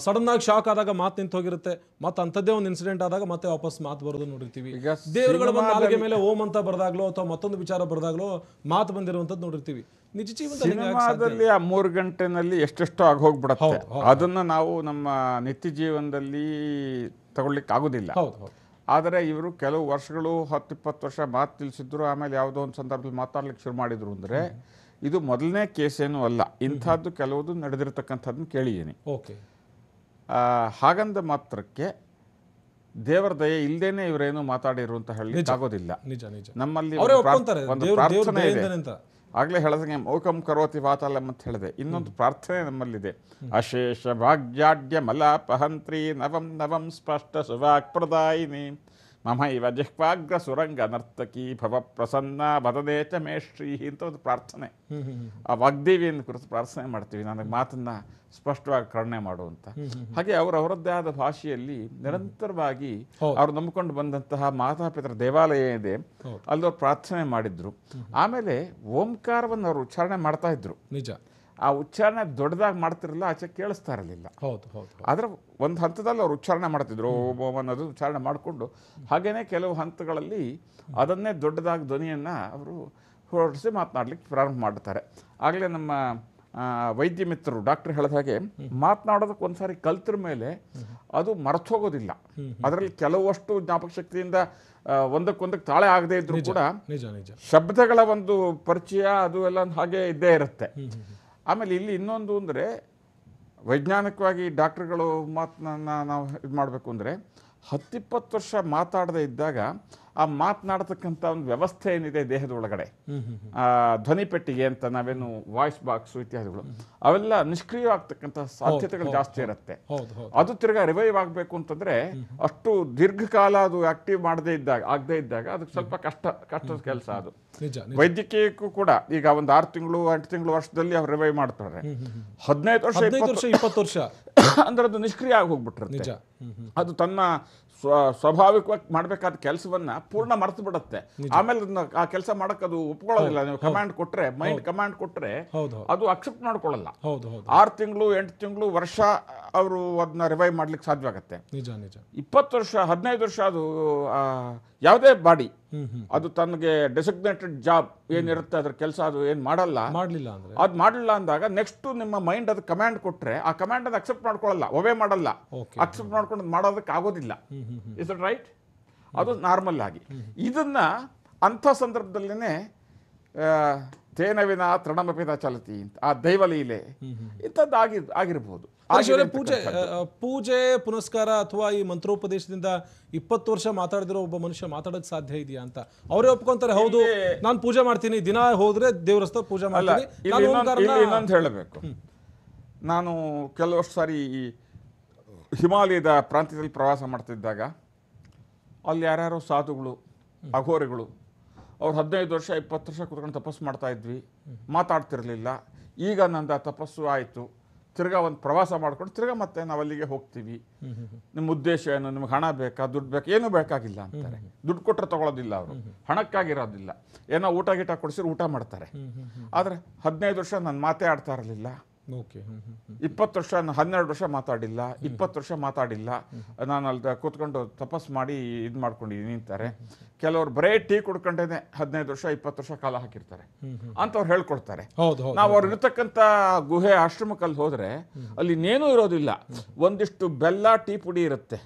ಸಡನ್ ಆಗಿ ಶಾಕ್ ಆದಾಗ ಮಾತು ನಿಂತು ಹೋಗಿರುತ್ತೆ, ಮತ್ತೆ ಅಂಥದ್ದೇ ಒಂದು ಇನ್ಸಿಡೆಂಟ್ ಆದಾಗ ಮತ್ತೆ ವಾಪಸ್ ಮಾತು ಬರೋದು ನೋಡಿರ್ತೀವಿ. ದೇವರುಗಳ ನಾಲ್ಗೆ ಮೇಲೆ ಓಂ ಅಂತ ಬರ್ದಾಗ್ಲೋ ಅಥವಾ ಮತ್ತೊಂದು ವಿಚಾರ ಬರ್ದಾಗ್ಲೋ ಮಾತು ಬಂದಿರುವಂಥದ್ದು ನೋಡಿರ್ತೀವಿ. ನಿಜ ಜೀವನದಲ್ಲಿ ಆ 3 ಗಂಟೆನಲ್ಲಿ ಎಷ್ಟೆಷ್ಟೋ ಆಗಿ ಹೋಗ್ಬಿಡುತ್ತೆ. ಅದನ್ನ ನಾವು ನಮ್ಮ ನಿತ್ಯ ಜೀವನದಲ್ಲಿ ತಗೊಳ್ಳಿಕ್ಕೆ ಆಗೋದಿಲ್ಲ. ಆದರೆ ಇವರು ಕೆಲವು ವರ್ಷಗಳು 10-20 ವರ್ಷ ಮಾತು ತಿಳಿಸಿದ್ರು, ಆಮೇಲೆ ಯಾವುದೋ ಒಂದು ಸಂದರ್ಭದಲ್ಲಿ ಮಾತಾಡ್ಲಿಕ್ಕೆ ಶುರು ಮಾಡಿದ್ರು. ಅಂದರೆ ಇದು ಮೊದಲನೇ ಕೇಸ್ ಏನೂ ಅಲ್ಲ, ಇಂಥದ್ದು ಕೆಲವುದು ನಡೆದಿರ್ತಕ್ಕಂಥದ್ದನ್ನು ಕೇಳಿದ್ದೀನಿ. ಹಾಗಂದ ಮಾತ್ರಕ್ಕೆ ದೇವರ ದಯೆ ಇಲ್ಲದೇನೆ ಇವರೇನು ಮಾತಾಡಿರು ಅಂತ ಹೇಳಿ ಆಗೋದಿಲ್ಲ. ನಮ್ಮಲ್ಲಿ ಒಂದು ಪ್ರಾರ್ಥನೆ ಇದೆ, ಆಗಲೇ ಹೇಳಿದಂಗೆ ಮೌಕಂ ಕರೋತಿ ವಾಚಾಲಂ ಅಂತ ಹೇಳಿದೆ. ಇನ್ನೊಂದು ಪ್ರಾರ್ಥನೆ ನಮ್ಮಲ್ಲಿದೆ, ಅಶೇಷ ಭಾಗ್ಯಾಡ್ಯ ಮಲಾಪಹಂತ್ರಿ ನವಂ ನವಂ ಸ್ಪಷ್ಟ ಸುವಾಕ್ ಪ್ರದಾಯಿನಿ ಮಮೈವ ಜಿಹ್ವಾಗ್ರ ಸುರಂಗ ನರ್ತಕಿ ಭವ ಪ್ರಸನ್ನ ಬದದೇಚ ಮೇಶ್ರೀ ಅಂತ ಒಂದು ಪ್ರಾರ್ಥನೆ. ಆ ವಾಗ್ದೇವಿಯನ್ನು ಕುರಿತು ಪ್ರಾರ್ಥನೆ ಮಾಡ್ತೀವಿ, ನನಗೆ ಮಾತನ್ನ ಸ್ಪಷ್ಟವಾಗಿ ಕರುಣೆ ಮಾಡುವಂತ. ಹಾಗೆ ಅವರದ್ದೇ ಆದ ಭಾಷೆಯಲ್ಲಿ ನಿರಂತರವಾಗಿ ಅವ್ರು ನಂಬಿಕೊಂಡು ಬಂದಂತಹ ಮಾತಾಪಿತರ ದೇವಾಲಯ ಇದೆ, ಅಲ್ಲವ್ರು ಪ್ರಾರ್ಥನೆ ಮಾಡಿದ್ರು. ಆಮೇಲೆ ಓಂಕಾರವನ್ನು ಅವರು ಉಚ್ಚಾರಣೆ ಮಾಡ್ತಾ ಇದ್ರು. ನಿಜ, ಆ ಉಚ್ಚಾರಣೆ ದೊಡ್ಡದಾಗಿ ಮಾಡ್ತಿರಲಿಲ್ಲ, ಆಚೆ ಕೇಳಿಸ್ತಾ ಇರಲಿಲ್ಲ. ಆದರೆ ಒಂದು ಹಂತದಲ್ಲಿ ಅವ್ರು ಉಚ್ಚಾರಣೆ ಮಾಡ್ತಿದ್ರು, ಓಂ ಅನ್ನೋದು ಉಚ್ಚಾರಣೆ ಮಾಡಿಕೊಂಡು. ಹಾಗೇನೆ ಕೆಲವು ಹಂತಗಳಲ್ಲಿ ಅದನ್ನೇ ದೊಡ್ಡದಾಗಿ ಧ್ವನಿಯನ್ನು ಅವರು ಹೊರಡಿಸಿ ಮಾತನಾಡ್ಲಿಕ್ಕೆ ಪ್ರಾರಂಭ ಮಾಡ್ತಾರೆ. ಆಗಲೇ ನಮ್ಮ ವೈದ್ಯ ಮಿತ್ರರು ಡಾಕ್ಟರ್ ಹೇಳಿದ ಹಾಗೆ, ಮಾತನಾಡೋದಕ್ಕೆ ಒಂದ್ಸಾರಿ ಕಲ್ತರ ಮೇಲೆ ಅದು ಮರೆತೋಗೋದಿಲ್ಲ. ಅದರಲ್ಲಿ ಕೆಲವಷ್ಟು ಜ್ಞಾಪಕ ಶಕ್ತಿಯಿಂದ ಒಂದಕ್ಕೊಂದಕ್ಕೆ ತಾಳೆ ಆಗದೆ ಇದ್ರು ಕೂಡ ಶಬ್ದಗಳ ಒಂದು ಪರಿಚಯ ಅದು ಎಲ್ಲ ಹಾಗೆ ಇದ್ದೇ ಇರುತ್ತೆ. ಆಮೇಲೆ ಇಲ್ಲಿ ಇನ್ನೊಂದು ಅಂದರೆ, ವೈಜ್ಞಾನಿಕವಾಗಿ ಡಾಕ್ಟರ್ಗಳು ಮಾತನ್ನ ನಾವು ಇದು ಮಾಡಬೇಕು ಅಂದರೆ 10-20 ವರ್ಷ ಮಾತಾಡದೇ ಇದ್ದಾಗ ಆ ಮಾತನಾಡತಕ್ಕಂಥ ಒಂದು ವ್ಯವಸ್ಥೆ ಏನಿದೆ ದೇಹದ ಒಳಗಡೆ, ಧ್ವನಿ ಪೆಟ್ಟಿಗೆ ಅಂತ ನಾವೇನು ವಾಯ್ಸ್ ಬಾಕ್ಸ್ ಇತ್ಯಾದಿಗಳು, ಅವೆಲ್ಲ ನಿಷ್ಕ್ರಿಯವಾಗ್ತಕ್ಕಂಥ ಸಾಧ್ಯತೆಗಳು ಜಾಸ್ತಿ ಇರುತ್ತೆ. ಅದು ತಿರ್ಗಾ ರಿವೈವ್ ಆಗಬೇಕು ಅಂತಂದ್ರೆ ಅಷ್ಟು ದೀರ್ಘಕಾಲ ಅದು ಆಕ್ಟಿವ್ ಆಗದೇ ಇದ್ದಾಗ ಅದಕ್ಕೆ ಸ್ವಲ್ಪ ಕಷ್ಟದ ಕೆಲಸ. ಅದು ವೈದ್ಯಕೀಯಕ್ಕೂ ಕೂಡ ಈಗ ಒಂದು 6 ತಿಂಗಳು 8 ತಿಂಗಳು ವರ್ಷದಲ್ಲಿ ಅವ್ರು ರಿವೈವ್ ಮಾಡ್ತಾರೆ. 15 ವರ್ಷ 20 ವರ್ಷ ಅಂದ್ರೆ ಅದು ನಿಷ್ಕ್ರಿಯ ಆಗಿ ಹೋಗ್ಬಿಟ್ಟಿರುತ್ತೆ. ಅದು ತನ್ನ ಸ್ವಾಭಾವಿಕವಾಗಿ ಮಾಡಬೇಕಾದ ಕೆಲಸವನ್ನ ಪೂರ್ಣ ಮರೆತು ಬಿಡುತ್ತೆ. ಆಮೇಲೆ ಆ ಕೆಲಸ ಮಾಡಕ್ ಅದು ಒಪ್ಕೊಳ್ಳೋದಿಲ್ಲ. ನೀವು ಕಮಾಂಡ್ ಕೊಟ್ರೆ, ಮೈಂಡ್ ಕಮಾಂಡ್ ಕೊಟ್ರೆ ಅದು ಅಕ್ಸೆಪ್ಟ್ ಮಾಡ್ಕೊಳ್ಳಲ್ಲ. 6 ತಿಂಗಳು 8 ತಿಂಗಳು ವರ್ಷ ಅವರು ಅದನ್ನ ರಿವೈವ್ ಮಾಡ್ಲಿಕ್ಕೆ ಸಾಧ್ಯ ಆಗತ್ತೆ. 20 ವರ್ಷ 15 ವರ್ಷ ಅದು ಯಾವುದೇ ಬಾಡಿ ಅದು ತನಗೆ ಡೆಸಿಗ್ನೇಟೆಡ್ ಜಾಬ್ ಏನಿರುತ್ತೆ ಅದ್ರ ಕೆಲಸ ಅದು ಏನ್ ಮಾಡಲಿಲ್ಲ ಅಂದಾಗ ನೆಕ್ಸ್ಟ್ ನಿಮ್ಮ ಮೈಂಡ್ ಅದು ಕಮಾಂಡ್ ಕೊಟ್ರೆ ಆ ಕಮಾಂಡ್ ಅನ್ನು ಅಕ್ಸೆಪ್ಟ್ ಮಾಡ್ಕೊಳ್ಳಲ್ಲ, ಒಬೇ ಮಾಡಲ್ಲ. ಅಕ್ಸೆಪ್ಟ್ ಮಾಡ್ಕೊಂಡು ಮಾಡೋದಕ್ಕೆ ಆಗೋದಿಲ್ಲ. Is it right? ಅದು ನಾರ್ಮಲ್ ಆಗಿ. ಇದನ್ನ ಅಂಥ ಸಂದರ್ಭದಲ್ಲಿನೇ ತೇನವಿನ ತೃಣಮಪಿನ ಚಲತಿ ಅಂತ ಆ ದೈವಲೀಲೆ ಇಂಥದ್ದು ಆಗಿರ್ಬೋದು. ಪೂಜೆ ಪುನಸ್ಕಾರ ಅಥವಾ ಈ ಮಂತ್ರೋಪದೇಶದಿಂದ 20 ವರ್ಷ ಮಾತಾಡಿದಿರೋ ಒಬ್ಬ ಮನುಷ್ಯ ಮಾತಾಡಕ್ ಸಾಧ್ಯ ಇದೆಯಾ ಅಂತ ಅವರೇ ಒಪ್ಕೊಂತಾರೆ. ಹೌದು, ನಾನು ಪೂಜೆ ಮಾಡ್ತೀನಿ, ದಿನ ಹೋದ್ರೆ ದೇವರಸ್ಥ ಪೂಜೆ ಮಾಡ್ತೀನಿ. ಇನ್ನೊಂದು ಹೇಳಬೇಕು, ನಾನು ಕೆಲವಷ್ಟು ಸಾರಿ ಈ ಹಿಮಾಲಯದ ಪ್ರಾಂತ್ಯದಲ್ಲಿ ಪ್ರವಾಸ ಮಾಡ್ತಿದ್ದಾಗ ಅಲ್ಲಿ ಯಾರ್ಯಾರೋ ಸಾಧುಗಳು, ಅಘೋರಿಗಳು, ಅವ್ರು 15 ವರ್ಷ 20 ವರ್ಷ ಕೂತ್ಕೊಂಡು ತಪಸ್ಸು ಮಾಡ್ತಾ ಇದ್ವಿ, ಮಾತಾಡ್ತಿರ್ಲಿಲ್ಲ. ಈಗ ನಂದು ಆ ತಪಸ್ಸು ಆಯಿತು, ತಿರ್ಗಾ ಒಂದು ಪ್ರವಾಸ ಮಾಡ್ಕೊಂಡು ತಿರ್ಗಾ ಮತ್ತೆ ನಾವು ಅಲ್ಲಿಗೆ ಹೋಗ್ತೀವಿ. ನಿಮ್ಮ ಉದ್ದೇಶ ಏನು? ನಿಮ್ಗೆ ಹಣ ಬೇಕಾ, ದುಡ್ಡು ಬೇಕಾ? ಏನೂ ಬೇಕಾಗಿಲ್ಲ ಅಂತಾರೆ. ದುಡ್ಡು ಕೊಟ್ಟರೆ ತಗೊಳ್ಳೋದಿಲ್ಲ ಅವರು, ಹಣಕ್ಕಾಗಿರೋದಿಲ್ಲ. ಏನೋ ಊಟ ಗೀಟ ಕೊಡಿಸಿದ್ರೆ ಊಟ ಮಾಡ್ತಾರೆ. ಆದರೆ 15 ವರ್ಷ ನಾನು ಮಾತೇ ಆಡ್ತಾ ಇರಲಿಲ್ಲ. 20 ವರ್ಷ 12 ವರ್ಷ ಮಾತಾಡಿಲ್ಲ, 20 ವರ್ಷ ಮಾತಾಡಿಲ್ಲ. ನಾನು ಅಲ್ಲಿ ಕೂತ್ಕೊಂಡು ತಪಸ್ ಮಾಡಿ ಇದು ಮಾಡ್ಕೊಂಡಿದ್ದೀನಿ ಅಂತಾರೆ. ಕೆಲವರು ಬರೇ ಟೀ ಕುಡ್ಕೊಂಡೇನೆ 15 ವರ್ಷ 20 ವರ್ಷ ಕಾಲ ಹಾಕಿರ್ತಾರೆ ಅಂತ ಅವ್ರು ಹೇಳ್ಕೊಡ್ತಾರೆ. ನಾವು ಅವ್ರು ಇರತಕ್ಕಂಥ ಗುಹೆ ಆಶ್ರಮಕ್ಕಲ್ಲಿ ಹೋದ್ರೆ ಅಲ್ಲಿ ಇನ್ನೇನೂ ಇರೋದಿಲ್ಲ, ಒಂದಿಷ್ಟು ಬೆಲ್ಲ ಟೀ ಪುಡಿ ಇರುತ್ತೆ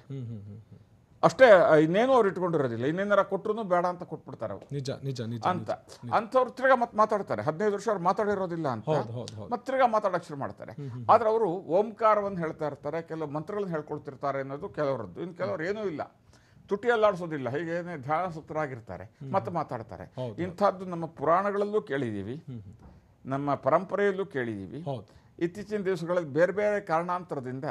ಅಷ್ಟೇ, ಇನ್ನೇನು ಅವ್ರು ಇಟ್ಕೊಂಡಿರೋದಿಲ್ಲ. ಇನ್ನೇನಾರ ಕೊಟ್ಟರು ಬೇಡ ಅಂತ ಕೊಟ್ಬಿಡ್ತಾರೆ ಅವ್ರು. ಅಂತ ಅಂಥವ್ರು ತಿರ್ಗಾ ಮತ್ತೆ ಮಾತಾಡ್ತಾರೆ. 15 ವರ್ಷ ಅವ್ರು ಮಾತಾಡಿರೋದಿಲ್ಲ ಅಂತ ಮತ್ತೆ ತಿರ್ಗಾ ಮಾತಾಡಕ್ಕೆ ಶುರು ಮಾಡ್ತಾರೆ. ಆದ್ರೆ ಅವರು ಓಂಕಾರವನ್ನು ಹೇಳ್ತಾ ಇರ್ತಾರೆ, ಕೆಲವು ಮಂತ್ರಗಳನ್ನ ಹೇಳ್ಕೊಳ್ತಿರ್ತಾರೆ ಅನ್ನೋದು ಕೆಲವರದ್ದು. ಇನ್ನು ಕೆಲವರು ಏನೂ ಇಲ್ಲ, ತುಟಿ ಅಲ್ಲಾಡಿಸೋದಿಲ್ಲ, ಹೀಗೇನೆ ಧ್ಯಾನ ಸುತ್ತರಾಗಿರ್ತಾರೆ, ಮತ್ತೆ ಮಾತಾಡ್ತಾರೆ. ಇಂಥದ್ದು ನಮ್ಮ ಪುರಾಣಗಳಲ್ಲೂ ಕೇಳಿದ್ದೀವಿ, ನಮ್ಮ ಪರಂಪರೆಯಲ್ಲೂ ಕೇಳಿದ್ದೀವಿ. ಇತ್ತೀಚಿನ ದಿವಸಗಳಲ್ಲಿ ಬೇರೆ ಬೇರೆ ಕಾರಣಾಂತರದಿಂದ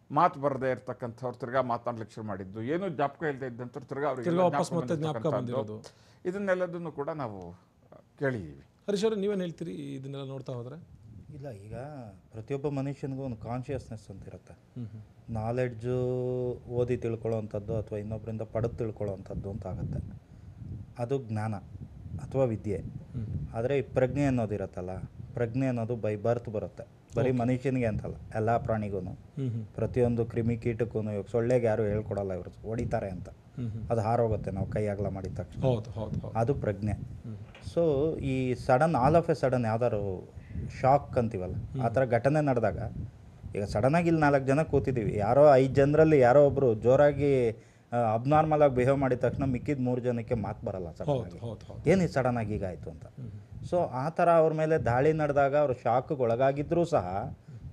ಮಾತು ಬರದೇ ಇರ್ತಕ್ಕಂಥವ್ರು ತಿರ್ಗಾ ಮಾತಾಡ್ಲಿಕ್ಕೆ ಶುರು ಮಾಡಿದ್ದು, ಏನು ಜ್ಞಾಪಕ ಇಲ್ಲದೆ ಇದ್ದಂಥವ್ರು ತಿರ್ಗಾ ಅವ್ರಿಗೆ ಇದನ್ನೆಲ್ಲದನ್ನು ಕೂಡ ನಾವು ಕೇಳಿದ್ದೀವಿ. ಹರೀಶ್ ಅವರೇ, ನೀವೇನು ಹೇಳ್ತೀರಿ ಇದನ್ನೆಲ್ಲ ನೋಡ್ತಾ ಹೋದ್ರೆ? ಇಲ್ಲ, ಈಗ ಪ್ರತಿಯೊಬ್ಬ ಮನುಷ್ಯನಿಗೂ ಒಂದು ಕಾನ್ಷಿಯಸ್ನೆಸ್ ಅಂತ ಇರುತ್ತೆ. ನಾಲೆಡ್ಜು ಓದಿ ತಿಳ್ಕೊಳ್ಳೋವಂಥದ್ದು ಅಥವಾ ಇನ್ನೊಬ್ಬರಿಂದ ಪಡೆದು ತಿಳ್ಕೊಳ್ಳೋವಂಥದ್ದು ಅಂತ ಆಗುತ್ತೆ. ಅದು ಜ್ಞಾನ ಅಥವಾ ವಿದ್ಯೆ. ಆದರೆ ಈ ಪ್ರಜ್ಞೆ ಅನ್ನೋದಿರತ್ತಲ್ಲ, ಪ್ರಜ್ಞೆ ಅನ್ನೋದು ಬೈ ಬರ್ತ್ ಬರುತ್ತೆ. ಬರೀ ಮನುಷ್ಯನಿಗೆ ಅಂತಲ್ಲ, ಎಲ್ಲ ಪ್ರಾಣಿಗೂ, ಪ್ರತಿಯೊಂದು ಕ್ರಿಮಿ ಕೀಟಕ್ಕೂ. ಇವಾಗ ಸೊಳ್ಳೆಗೆ ಯಾರು ಹೇಳ್ಕೊಡಲ್ಲ, ಇವರು ಹೊಡಿತಾರೆ ಅಂತ, ಅದು ಹಾರೋಗುತ್ತೆ ನಾವು ಕೈ ಅಗಲ ಮಾಡಿದ ತಕ್ಷಣ. ಅದು ಪ್ರಜ್ಞೆ. ಸೊ ಈ sudden, all of A sudden ಯಾವ್ದಾದ್ರು ಶಾಕ್ ಅಂತೀವಲ್ಲ, ಆ ಥರ ಘಟನೆ ನಡೆದಾಗ, ಈಗ ಸಡನ್ನಾಗಿ ಇಲ್ಲಿ 4 ಜನ ಕೂತಿದ್ದೀವಿ, ಯಾರೋ 5 ಜನರಲ್ಲಿ ಯಾರೋ ಒಬ್ಬರು ಜೋರಾಗಿ ಅಬ್ನಾರ್ಮಲ್ ಆಗಿ ಬಿಹೇವ್ ಮಾಡಿದ ತಕ್ಷಣ ಮಿಕ್ಕಿದ 3 ಜನಕ್ಕೆ ಮಾತು ಬರಲ್ಲ ಸಡನ್ನಾಗಿ, ಏನಿದು ಸಡನ್ನಾಗಿ ಹೀಗಾಯಿತು ಅಂತ. ಸೊ ಆ ಥರ ಅವ್ರ ಮೇಲೆ ದಾಳಿ ನಡೆದಾಗ ಅವರು ಶಾಕ್ಗೆ ಒಳಗಾಗಿದ್ದರೂ ಸಹ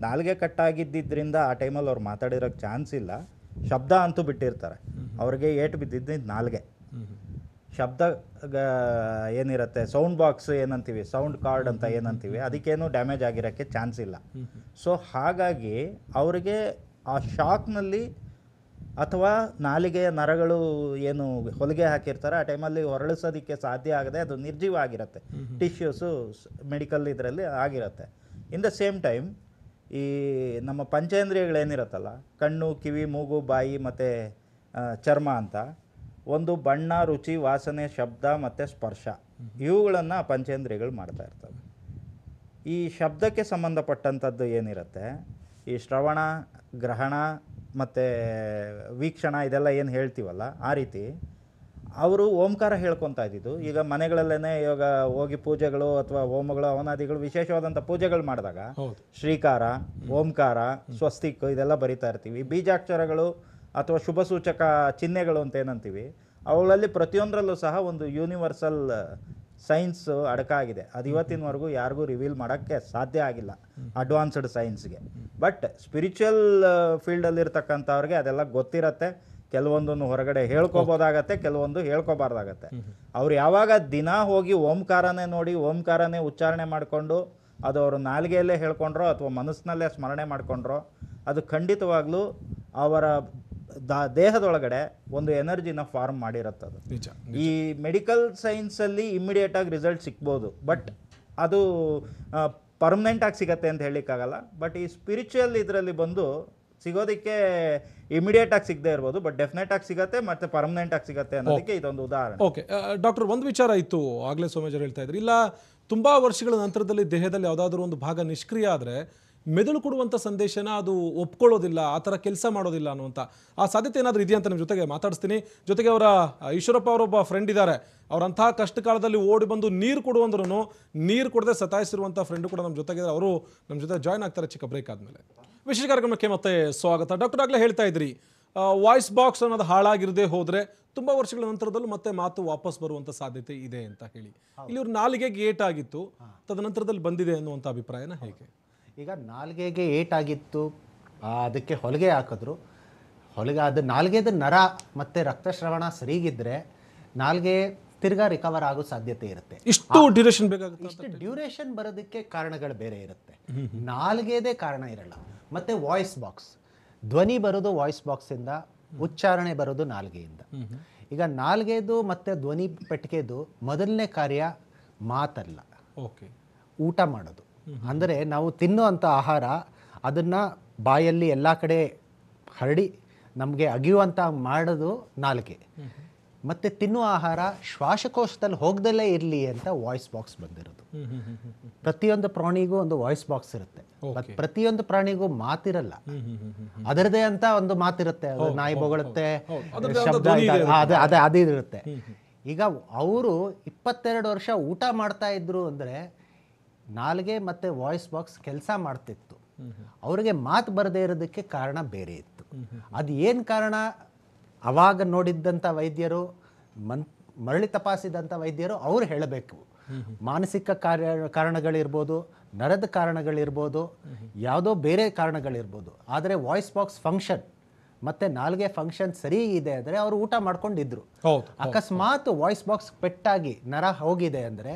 ನಾಲ್ಗೆ ಕಟ್ಟಾಗಿದ್ದರಿಂದ ಆ ಟೈಮಲ್ಲಿ ಅವ್ರು ಮಾತಾಡಿರೋಕ್ಕೆ ಚಾನ್ಸ್ ಇಲ್ಲ. ಶಬ್ದ ಅಂತೂ ಬಿಟ್ಟಿರ್ತಾರೆ, ಅವ್ರಿಗೆ ಏಟು ಬಿದ್ದಿದ್ದು ನಾಲ್ಗೆ. ಶಬ್ದ ಏನಿರುತ್ತೆ, ಸೌಂಡ್ ಬಾಕ್ಸ್ ಏನಂತೀವಿ, ಸೌಂಡ್ ಕಾರ್ಡ್ ಅಂತ ಏನಂತೀವಿ, ಅದಕ್ಕೇನು ಡ್ಯಾಮೇಜ್ ಆಗಿರೋಕ್ಕೆ ಚಾನ್ಸ್ ಇಲ್ಲ. ಸೊ ಹಾಗಾಗಿ ಅವರಿಗೆ ಆ ಶಾಕ್ನಲ್ಲಿ ಅಥವಾ ನಾಲಿಗೆಯ ನರಗಳು ಏನು ಹೊಲಿಗೆ ಹಾಕಿರ್ತಾರೆ ಆ ಟೈಮಲ್ಲಿ ಹೊರಳಿಸೋದಕ್ಕೆ ಸಾಧ್ಯ ಆಗದೆ ಅದು ನಿರ್ಜೀವ ಆಗಿರುತ್ತೆ. ಟಿಶ್ಯೂಸು ಮೆಡಿಕಲ್ ಇದರಲ್ಲಿ ಆಗಿರುತ್ತೆ. ಇನ್ ದ ಸೇಮ್ ಟೈಮ್ ಈ ನಮ್ಮ ಪಂಚೇಂದ್ರಿಯಗಳೇನಿರುತ್ತಲ್ಲ, ಕಣ್ಣು, ಕಿವಿ, ಮೂಗು, ಬಾಯಿ ಮತ್ತು ಚರ್ಮ ಅಂತ ಒಂದು ಬಣ್ಣ, ರುಚಿ, ವಾಸನೆ, ಶಬ್ದ ಮತ್ತು ಸ್ಪರ್ಶ, ಇವುಗಳನ್ನು ಪಂಚೇಂದ್ರಿಯಗಳು ಮಾಡ್ತಾ ಇರ್ತವೆ. ಈ ಶಬ್ದಕ್ಕೆ ಸಂಬಂಧಪಟ್ಟಂಥದ್ದು ಏನಿರುತ್ತೆ, ಈ ಶ್ರವಣ, ಗ್ರಹಣ ಮತ್ತು ವೀಕ್ಷಣ ಇದೆಲ್ಲ ಏನು ಹೇಳ್ತೀವಲ್ಲ, ಆ ರೀತಿ ಅವರು ಓಂಕಾರ ಹೇಳ್ಕೊತಾ ಇದ್ದಿದ್ದು. ಈಗ ಮನೆಗಳಲ್ಲೇ ಇವಾಗ ಹೋಗಿ ಪೂಜೆಗಳು ಅಥವಾ ಹೋಮಗಳು, ಅವನಾದಿಗಳು, ವಿಶೇಷವಾದಂಥ ಪೂಜೆಗಳು ಮಾಡಿದಾಗ ಶ್ರೀಕಾರ, ಓಂಕಾರ, ಸ್ವಸ್ತಿಕ್ ಇದೆಲ್ಲ ಬರಿತಾ ಇರ್ತೀವಿ. ಬೀಜಾಕ್ಷರಗಳು ಅಥವಾ ಶುಭ ಸೂಚಕ ಚಿಹ್ನೆಗಳು ಅಂತ ಏನಂತೀವಿ, ಅವುಗಳಲ್ಲಿ ಪ್ರತಿಯೊಂದರಲ್ಲೂ ಸಹ ಒಂದು ಯೂನಿವರ್ಸಲ್ ಸೈನ್ಸ್ ಅಡಕಾಗಿದೆ. ಅದು ಇವತ್ತಿನವರೆಗೂ ಯಾರಿಗೂ ರಿವೀಲ್ ಮಾಡೋಕ್ಕೆ ಸಾಧ್ಯ ಆಗಿಲ್ಲ, ಅಡ್ವಾನ್ಸ್ಡ್ ಸೈನ್ಸ್ಗೆ. ಬಟ್ ಸ್ಪಿರಿಚುವಲ್ ಫೀಲ್ಡಲ್ಲಿರ್ತಕ್ಕಂಥವ್ರಿಗೆ ಅದೆಲ್ಲ ಗೊತ್ತಿರತ್ತೆ. ಕೆಲವೊಂದನ್ನು ಹೊರಗಡೆ ಹೇಳ್ಕೊಬೋದಾಗತ್ತೆ, ಕೆಲವೊಂದು ಹೇಳ್ಕೊಬಾರ್ದಾಗತ್ತೆ. ಅವ್ರು ಯಾವಾಗ ದಿನ ಹೋಗಿ ಓಂಕಾರನೇ ನೋಡಿ ಓಂಕಾರನೇ ಉಚ್ಚಾರಣೆ ಮಾಡಿಕೊಂಡು ಅದು ಅವರು ನಾಲಿಗೆಯಲ್ಲೇ ಹೇಳ್ಕೊಂಡ್ರೋ ಅಥವಾ ಮನಸ್ಸಿನಲ್ಲೇ ಸ್ಮರಣೆ ಮಾಡಿಕೊಂಡ್ರೋ ಅದು ಖಂಡಿತವಾಗ್ಲೂ ಅವರ ದೇಹದೊಳಗಡೆ ಒಂದು ಎನರ್ಜಿನ ಫಾರ್ಮ್ ಮಾಡಿರುತ್ತದು. ಈ ಮೆಡಿಕಲ್ ಸೈನ್ಸಲ್ಲಿ ಇಮ್ಮಿಡಿಯೇಟಾಗಿ ರಿಸಲ್ಟ್ ಸಿಗ್ಬೋದು, ಬಟ್ ಅದು ಪರ್ಮನೆಂಟಾಗಿ ಸಿಗತ್ತೆ ಅಂತ ಹೇಳಲಿಕ್ಕಾಗಲ್ಲ. ಬಟ್ ಈ ಸ್ಪಿರಿಚುವಲ್ ಇದರಲ್ಲಿ ಬಂದು ಸಿಗೋದಕ್ಕೆ ಇಮಿಡಿಯೇಟಾಗಿ ಸಿಗದೆ ಇರ್ಬೋದು, ಬಟ್ ಡೆಫಿನೆಟಾಗಿ ಸಿಗತ್ತೆ ಮತ್ತು ಪರ್ಮನೆಂಟಾಗಿ ಸಿಗತ್ತೆ ಅನ್ನೋದಕ್ಕೆ ಇದೊಂದು ಉದಾಹರಣೆ. ಓಕೆ ಡಾಕ್ಟರ್, ಒಂದು ವಿಚಾರ ಇತ್ತು ಆಗಲೇ ಸೋಮೇಶ್ವರ್ ಹೇಳ್ತಾ ಇದ್ರು, ಇಲ್ಲ ತುಂಬ ವರ್ಷಗಳ ನಂತರದಲ್ಲಿ ದೇಹದಲ್ಲಿ ಯಾವುದಾದ್ರೂ ಒಂದು ಭಾಗ ನಿಷ್ಕ್ರಿಯ ಆದರೆ ಮೆದುಳು ಕೊಡುವಂಥ ಸಂದೇಶನ ಅದು ಒಪ್ಕೊಳ್ಳೋದಿಲ್ಲ, ಆ ಥರ ಕೆಲಸ ಮಾಡೋದಿಲ್ಲ ಅನ್ನುವಂಥ ಆ ಸಾಧ್ಯತೆ ಏನಾದರೂ ಇದೆಯಾ ಅಂತ ನಿಮ್ಮ ಜೊತೆಗೆ ಮಾತಾಡಿಸ್ತೀನಿ. ಜೊತೆಗೆ ಅವರ ಈಶ್ವರಪ್ಪ ಅವರೊಬ್ಬ ಫ್ರೆಂಡ್ ಇದ್ದಾರೆ, ಅವರಂತಹ ಕಷ್ಟ ಕಾಲದಲ್ಲಿ ಓಡಿ ಬಂದು ನೀರು ಕೊಡುವಂದ್ರೂ ನೀರು ಕೊಡದೆ ಸತಾಯಿಸಿರುವಂಥ ಫ್ರೆಂಡು ಕೂಡ ನಮ್ಮ ಜೊತೆಗೆ, ಅವರು ನಮ್ಮ ಜೊತೆ ಜಾಯ್ನ್ ಆಗ್ತಾರೆ ಚಿಕ್ಕ ಬ್ರೇಕ್ ಆದಮೇಲೆ. ವಿಶೇಷ ಕಾರ್ಯಕ್ರಮಕ್ಕೆ ಮತ್ತೆ ಸ್ವಾಗತ. ಡಾಕ್ಟರ್ ಆಗಲೇ ಹೇಳ್ತಾ ಇದ್ರಿ, ವಾಯ್ಸ್ ಬಾಕ್ಸ್ ಅನ್ನೋದು ಹಾಳಾಗಿರದೆ ಹೋದರೆ ತುಂಬ ವರ್ಷಗಳ ನಂತರದಲ್ಲೂ ಮತ್ತೆ ಮಾತು ವಾಪಸ್ ಬರುವಂಥ ಸಾಧ್ಯತೆ ಇದೆ ಅಂತ ಹೇಳಿ, ಇಲ್ಲಿ ಇವ್ರು ನಾಲಿಗೆಗೆ ಏಟಾಗಿತ್ತು, ತದನಂತರದಲ್ಲಿ ಬಂದಿದೆ ಅನ್ನುವಂಥ ಅಭಿಪ್ರಾಯನ ಹೇಗೆ? ಈಗ ನಾಲ್ಗೆಗೆ ಏಟಾಗಿತ್ತು, ಅದಕ್ಕೆ ಹೊಲಿಗೆ ಹಾಕಿದ್ರು, ಹೊಲಿಗೆ ಅದು ನಾಲ್ಗೆದ ನರ ಮತ್ತು ರಕ್ತಸ್ರವಣ ಸರಿಗಿದ್ರೆ ನಾಲ್ಗೆ ತಿರ್ಗಾ ರಿಕವರ್ ಆಗೋ ಸಾಧ್ಯತೆ ಇರುತ್ತೆ. ಇಷ್ಟು ಡ್ಯೂರೇಷನ್ ಬೇಕಾಗುತ್ತೆ? ಇಷ್ಟು ಡ್ಯೂರೇಷನ್ ಬರೋದಕ್ಕೆ ಕಾರಣಗಳು ಬೇರೆ ಇರುತ್ತೆ, ನಾಲ್ಗೆದೇ ಕಾರಣ ಇರಲ್ಲ. ಮತ್ತು ವಾಯ್ಸ್ ಬಾಕ್ಸ್, ಧ್ವನಿ ಬರೋದು ವಾಯ್ಸ್ ಬಾಕ್ಸಿಂದ, ಉಚ್ಚಾರಣೆ ಬರೋದು ನಾಲ್ಗೆಯಿಂದ. ಈಗ ನಾಲ್ಗೆದು ಮತ್ತು ಧ್ವನಿ ಪೆಟ್ಟಿಗೆದು ಮೊದಲನೇ ಕಾರ್ಯ ಮಾತಲ್ಲ, ಊಟ ಮಾಡೋದು. ಅಂದರೆ ನಾವು ತಿನ್ನುವಂಥ ಆಹಾರ ಅದನ್ನು ಬಾಯಲ್ಲಿ ಎಲ್ಲ ಕಡೆ ಹರಡಿ ನಮಗೆ ಅಗಿಯುವಂಥ ಮಾಡೋದು ನಾಲ್ಗೆ. ಮತ್ತು ತಿನ್ನುವ ಆಹಾರ ಶ್ವಾಸಕೋಶದಲ್ಲಿ ಹೋಗ್ದಲ್ಲೇ ಇರಲಿ ಅಂತ ವಾಯ್ಸ್ ಬಾಕ್ಸ್ ಬಂದಿರೋದು. ಪ್ರತಿಯೊಂದು ಪ್ರಾಣಿಗೂ ಒಂದು ವಾಯ್ಸ್ ಬಾಕ್ಸ್ ಇರುತ್ತೆ, ಪ್ರತಿಯೊಂದು ಪ್ರಾಣಿಗೂ ಮಾತಿರಲ್ಲ, ಅದರದೇ ಅಂತ ಒಂದು ಮಾತಿರುತ್ತೆ. ನಾಯಿ ಬೊಗಳುತ್ತೆ, ಶಬ್ದ ಅದೇ ಇರುತ್ತೆ. ಈಗ ಅವರು 22 ವರ್ಷ ಊಟ ಮಾಡ್ತಾ ಇದ್ರು ಅಂದರೆ ನಾಲ್ಗೆ ಮತ್ತು ವಾಯ್ಸ್ ಬಾಕ್ಸ್ ಕೆಲಸ ಮಾಡ್ತಿತ್ತು. ಅವ್ರಿಗೆ ಮಾತು ಬರದೇ ಇರೋದಕ್ಕೆ ಕಾರಣ ಬೇರೆ ಇತ್ತು. ಅದು ಏನು ಕಾರಣ ಅವಾಗ ನೋಡಿದ್ದಂಥ ವೈದ್ಯರು, ಮರಳಿ ತಪಾಸಿದಂಥ ವೈದ್ಯರು ಅವ್ರು ಹೇಳಬೇಕು. ಮಾನಸಿಕ ಕಾರಣಗಳಿರ್ಬೋದು, ನರದ ಕಾರಣಗಳಿರ್ಬೋದು, ಯಾವುದೋ ಬೇರೆ ಕಾರಣಗಳಿರ್ಬೋದು. ಆದರೆ ವಾಯ್ಸ್ ಬಾಕ್ಸ್ ಫಂಕ್ಷನ್ ಮತ್ತು ನಾಲ್ಗೆ ಫಂಕ್ಷನ್ ಸರಿ ಇದೆ ಅಂದರೆ ಅವರು ಊಟ ಮಾಡ್ಕೊಂಡಿದ್ರು. ಅಕಸ್ಮಾತ್ ವಾಯ್ಸ್ ಬಾಕ್ಸ್ ಪೆಟ್ಟಾಗಿ ನರ ಹೋಗಿದೆ ಅಂದರೆ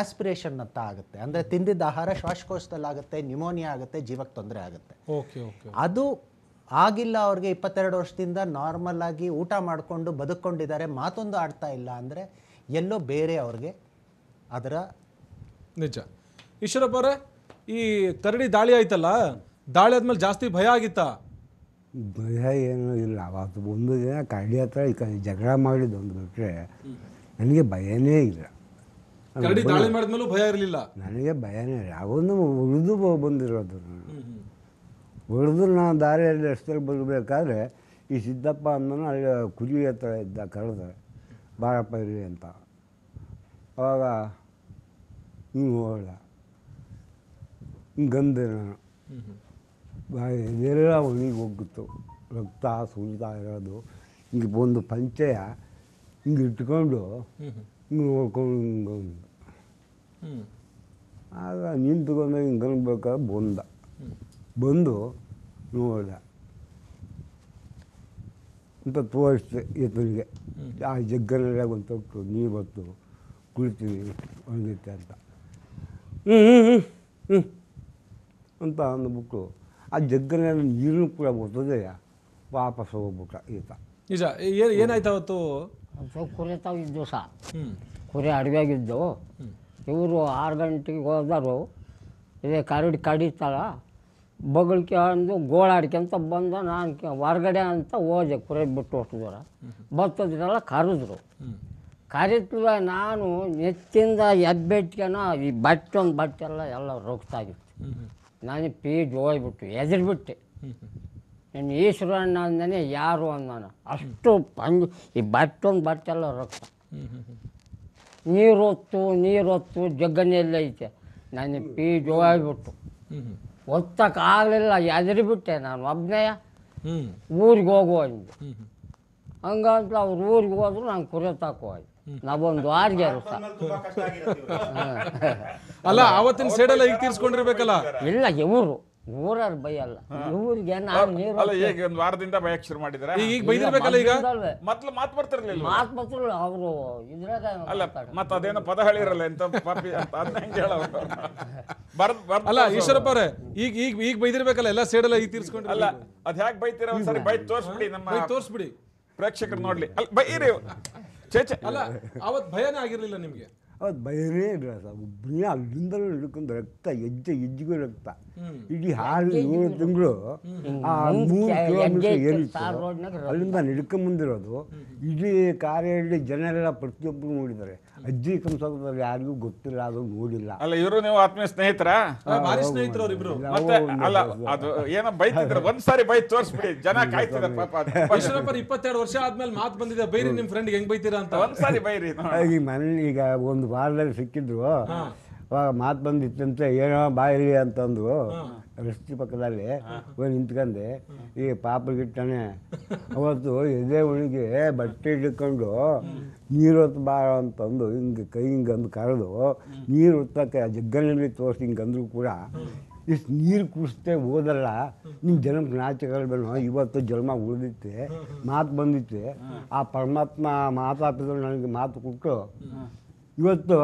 ಆಸ್ಪಿರೇಷನ್ ಅಂತ ಆಗುತ್ತೆ, ಅಂದರೆ ತಿಂದಿದ್ದ ಆಹಾರ ಶ್ವಾಸಕೋಶದಲ್ಲಿ ಆಗುತ್ತೆ, ನ್ಯೂಮೋನಿಯಾ ಆಗುತ್ತೆ, ಜೀವಕ್ಕೆ ತೊಂದರೆ ಆಗುತ್ತೆ. ಅದು ಆಗಿಲ್ಲ ಅವ್ರಿಗೆ. 22 ವರ್ಷದಿಂದ ನಾರ್ಮಲ್ ಆಗಿ ಊಟ ಮಾಡಿಕೊಂಡು ಬದುಕೊಂಡಿದ್ದಾರೆ, ಮಾತೊಂದು ಆಡ್ತಾ ಇಲ್ಲ ಅಂದರೆ ಎಲ್ಲೋ ಬೇರೆ ಅವ್ರಿಗೆ ಅದರ ನಿಜ. ಈಶ್ವರಪ್ಪ ಅವರೇ, ಈ ಕರಡಿ ದಾಳಿ ಆಯ್ತಲ್ಲ, ದಾಳಿ ಆದ್ಮೇಲೆ ಜಾಸ್ತಿ ಭಯ ಆಗಿತ್ತಾ? ಭಯ ಏನೂ ಇಲ್ಲ. ಅವತ್ತು ಒಂದು ದಿನ ಕರಡಿ ಹತ್ರ ಜಗಳ ಮಾಡಿದ್ದೊಂದು ಬಿಟ್ಟರೆ ನನಗೆ ಭಯನೇ ಇಲ್ಲ. ಕರಡಿ ದಾಳಿ ಮಾಡಿದ್ಮೇಲೂ ಭಯ ಇರಲಿಲ್ಲ? ನನಗೆ ಭಯನೇ ಇಲ್ಲ. ಅವನು ಉಳಿದು ಬಂದಿರೋದು. ಹೊಡೆದು ನಾನು ದಾರಿಯಲ್ಲಿ ರಸ್ತೆಯಲ್ಲಿ ಬರಬೇಕಾದ್ರೆ ಈ ಸಿದ್ದಪ್ಪ ಅಂದನು ಅಲ್ಲಿ ಕುರಿ ಹತ್ರ ಇದ್ದ, ಕರೆದ ಬಾರಪ್ಪ ಇರಲಿ ಅಂತ. ಅವಾಗ ಹಿಂಗೆ ಹೋದ, ಹಿಂಗೆ ಗಂದೆ ನಾನು ಇದೆಲ್ಲ ಒಣಗಿ ಹೋಗಿತ್ತು, ರಕ್ತ ಸುರಿತಾ ಇರೋದು. ಹಿಂಗೆ ಒಂದು ಪಂಚೆಯ ಹಿಂಗೆ ಇಟ್ಕೊಂಡು ಹಿಂಗೆ ನೋಡ್ಕೊಂಡು ಹಿಂಗೆ ಆಗ ನಿಂತ್ಕೊಂಡು ಹಿಂಗೆ ಅನ್ಬೇಕಾದ್ರೆ ಬಂದು ನೋಡಿದ ಅಂತ ತೋರಿಸ್ತೆ ಈತನಿಗೆ. ಆ ಜಗ್ಗನೆಲ್ಲ ಒಂದು ತೊಟ್ಟು ನೀರು ಬತ್ತು ಕುಳಿತೀವಿ ಒಣಗಿತ್ತೆ ಅಂತ ಅಂತ ಅಂದ್ಬಿಟ್ಟು ಆ ಜಗ್ಗನೆಲ್ಲ ನೀರು ಕೂಡ ಬರ್ತದೆ, ವಾಪಸ್ ಹೋಗ್ಬಿಟ್ಟ ಈತ. ನಿಜ. ಏನಾಯ್ತು ಅವತ್ತು? ಕುರಿತಾವ ಇದ್ದು ಸಹ ಕುರಿ ಅಡವಿಯಾಗಿದ್ದು. ಇವರು 6 ಗಂಟೆಗೆ ಹೋದರು, ಇದೇ ಕರಡಿ ಕಡಿತಲ್ಲ ಬಗಳ್ಕೆ ಅಂದು ಗೋಳಾಡ್ಕೊಂತ ಬಂದ. ನಾನು ಹೊರಗಡೆ ಅಂತ ಹೋದೆ, ಕುರಿ ಬಿಟ್ಟು ಅಷ್ಟು ದೂರ ಬರ್ತದ್ರೆಲ್ಲ ಕರೆದ್ರು. ಕರಿತುವ ನಾನು ನೆತ್ತಿಂದ ಎದ್ಬೆಟ್ಗೆನ ಈ ಬಟ್ಟೊಂದು ಬಟ್ಟೆಲ್ಲ ರೋಗ್ತಾಗಿತ್ತು. ನಾನು ಪೀಜ್ ಹೋಗ್ಬಿಟ್ಟು ಎದುರುಬಿಟ್ಟೆ. ನಾನು ಈಶ್ವರಣ್ಣ ಅಂದನೇ ಯಾರು ಅಂದಾನ, ಅಷ್ಟು ಈ ಬಟ್ಟೊಂದು ಬಟ್ಟೆಲ್ಲ ರಕ್ತ. ನೀರೊತ್ತು ಜಗ್ಗನೆಲ್ಲ ಐತೆ. ನಾನು ಪೀಜ್ ಹೋಗ್ಬಿಟ್ಟು ಒತ್ತಕ್ಕಾಗಲಿಲ್ಲ, ಎದುರುಬಿಟ್ಟೆ. ನಾನು ಒಬ್ಬನೇ ಊರಿಗೆ ಹೋಗುವ ಹಂಗಂತ ಅವ್ರು ಊರಿಗೆ ಹೋದ್ರು, ನಾನು ಕುರಿ ತಾಕೋಯ್ತು. ನಾವೊಂದು ವಾರಿಗೆ ಅಲ್ಲ, ಅವತ್ತಿನ ಸೇಡೆಲ್ಲ ಈಗ ತೀರ್ಸ್ಕೊಂಡಿರ್ಬೇಕಲ್ಲ? ಇಲ್ಲ, ಇವರು ಊರವ್ರು ಬೈಯಲ್ಲ ಇವ್ರಿಗೆ ನಾನು ನೀರು ಅಲ್ಲ ಈಗ ಒಂದು ವಾರದಿಂದ ಭಯಕ್ಕೆ ಶುರು ಮಾಡಿದ್ರೆ ಈಗ ಬೈದಿರ್ಬೇಕಲ್ಲ ಈಗ ಮೊದ್ಲು ಮಾತು ಬರ್ತಿರ್ಲಿಲ್ಲ. ಮಾತು ಬರ್ತಿಲ್ಲ ಅವರು ಇದ್ರಾಗ ಅಲ್ಲ ಮತ್ತೆ ಅದೇನೋ ಪದ ಹೇಳಿರಲ್ಲ ಎಂತ ಪಾಪಿ ಅಂತ ಅದನ್ನ ಹೆಂಗೆ ಹೇಳೋರು ಅಲ್ಲ ಈಶ್ವರಪ್ಪ ಅವರೇ ಈಗ ಈಗ ಈಗ ಬೈದಿರ್ಬೇಕಲ್ಲ ಎಲ್ಲ ಸೇಡೆಲ್ಲ ಈಗ ತೀರ್ಸ್ಕೊಂಡು ಅಲ್ಲ ಅದ್ ಹ್ಯಾಕ್ ಬೈತೀರ ಒಂದ್ಸರಿ ಬೈ ತೋರಿಸ್ಬಿಡಿ ನಮ್ಮ ತೋರಿಸ್ಬಿಡಿ ಪ್ರೇಕ್ಷಕರು ನೋಡ್ಲಿ. ಅಲ್ಲ ಬೈರಿ ಚೇಚೆ ಅಲ್ಲ ಅವತ್ ಭಯನೇ ಆಗಿರ್ಲಿಲ್ಲ ನಿಮ್ಗೆ? ಅವತ್ತು ಭಯನೇ ಇಲ್ಲ ಸರ್. ಒಬ್ಬನೇ ಅಲ್ಲಿಂದಲೂ ಹಿಡ್ಕೊಂಡು ರಕ್ತ ಹೆಜ್ಜೆಗೂ ರಕ್ತ. ಇಡೀ 6-7 ತಿಂಗಳು ಆ 3 ಕಿಲೋಮೀಟರ್ ಏನಿತ್ತು ಅಲ್ಲಿಂದ ನಡ್ಕೊಂಬಂದಿರೋದು. ಇಡೀ ಕಾರಲ್ಲಿ ಜನ ಎಲ್ಲ ಪ್ರತಿಯೊಬ್ಬರು ನೋಡಿದ್ದಾರೆ. ಅಜ್ಜಿ ಕಂಸದಲ್ಲಿ ಯಾರಿಗೂ ಗೊತ್ತಿಲ್ಲ, ಅದು ನೋಡಿಲ್ಲ. ಅಲ್ಲ ಇವರು ನೀವು ಆತ್ಮೀಯ ಸ್ನೇಹಿತರ? ಭಾರಿ ಸ್ನೇಹಿತರು ಅವ್ರಿಬ್ರು. ಮತ್ತೆ ಅಲ್ಲ ಅದು ಏನೋ ಬೈತಿದ್ರು ಒಂದ್ಸಾರಿ ಬೈ ತೋರಿಸ್ಬಿಡಿ, ಜನ ಕಾಯ್ತಿದ್ದಾರೆ ಪಾಪ. ಈಶ್ವರಪ್ಪ 22 ವರ್ಷ ಆದ್ಮೇಲೆ ಮಾತು ಬಂದಿದೆ, ಬೈರಿ ನಿಮ್ ಫ್ರೆಂಡ್ ಹೆಂಗ್ ಬೈತೀರಾ ಅಂತ. ಒಂದ್ಸಾರಿ ಬೈರಿ. ಈ ಮನೇಲಿ ಈಗ ಒಂದು ವಾರದಲ್ಲಿ ಸಿಕ್ಕಿದ್ರು, ಮಾತು ಬಂದಿತ್ತಂತೆ, ಏನೋ ಬಾಯಿರಿ ಅಂತಂದು ರಸ್ತೆ ಪಕ್ಕದಲ್ಲಿ ಹೋಗಿ ನಿಂತ್ಕೊಂಡೆ. ಈ ಪಾಪಗಿಟ್ಟನೆ ಅವತ್ತು ಎದೆ ಒಣಗಿ ಬಟ್ಟೆ ಹಿಡ್ಕೊಂಡು ನೀರು ಹೊತ್ತು ಬಾರ ಅಂತಂದು ಹಿಂಗೆ ಕೈ ಹಿಂಗಂದು ಕರೆದು ನೀರು ಹೊತ್ತಕ್ಕೆ ಜಗ್ಗನಲ್ಲಿ ತೋರಿಸಿ ಹಿಂಗಂದ್ರು ಕೂಡ ಇಷ್ಟು ನೀರು ಕುಡಿಸ್ತೇ ಹೋದಲ್ಲ ನಿಮ್ಮ ಜನ್ಮಕ್ಕೆ ನಾಚಿಕೆಗಳೇನೋ. ಇವತ್ತು ಜನ್ಮ ಉಳಿದಿತ್ತೆ, ಮಾತು ಬಂದಿತ್ತೆ. ಆ ಪರಮಾತ್ಮ ಮಾತಾಪಿದ್ರು ನನಗೆ ಮಾತು ಕೊಟ್ಟು ಇವತ್ತು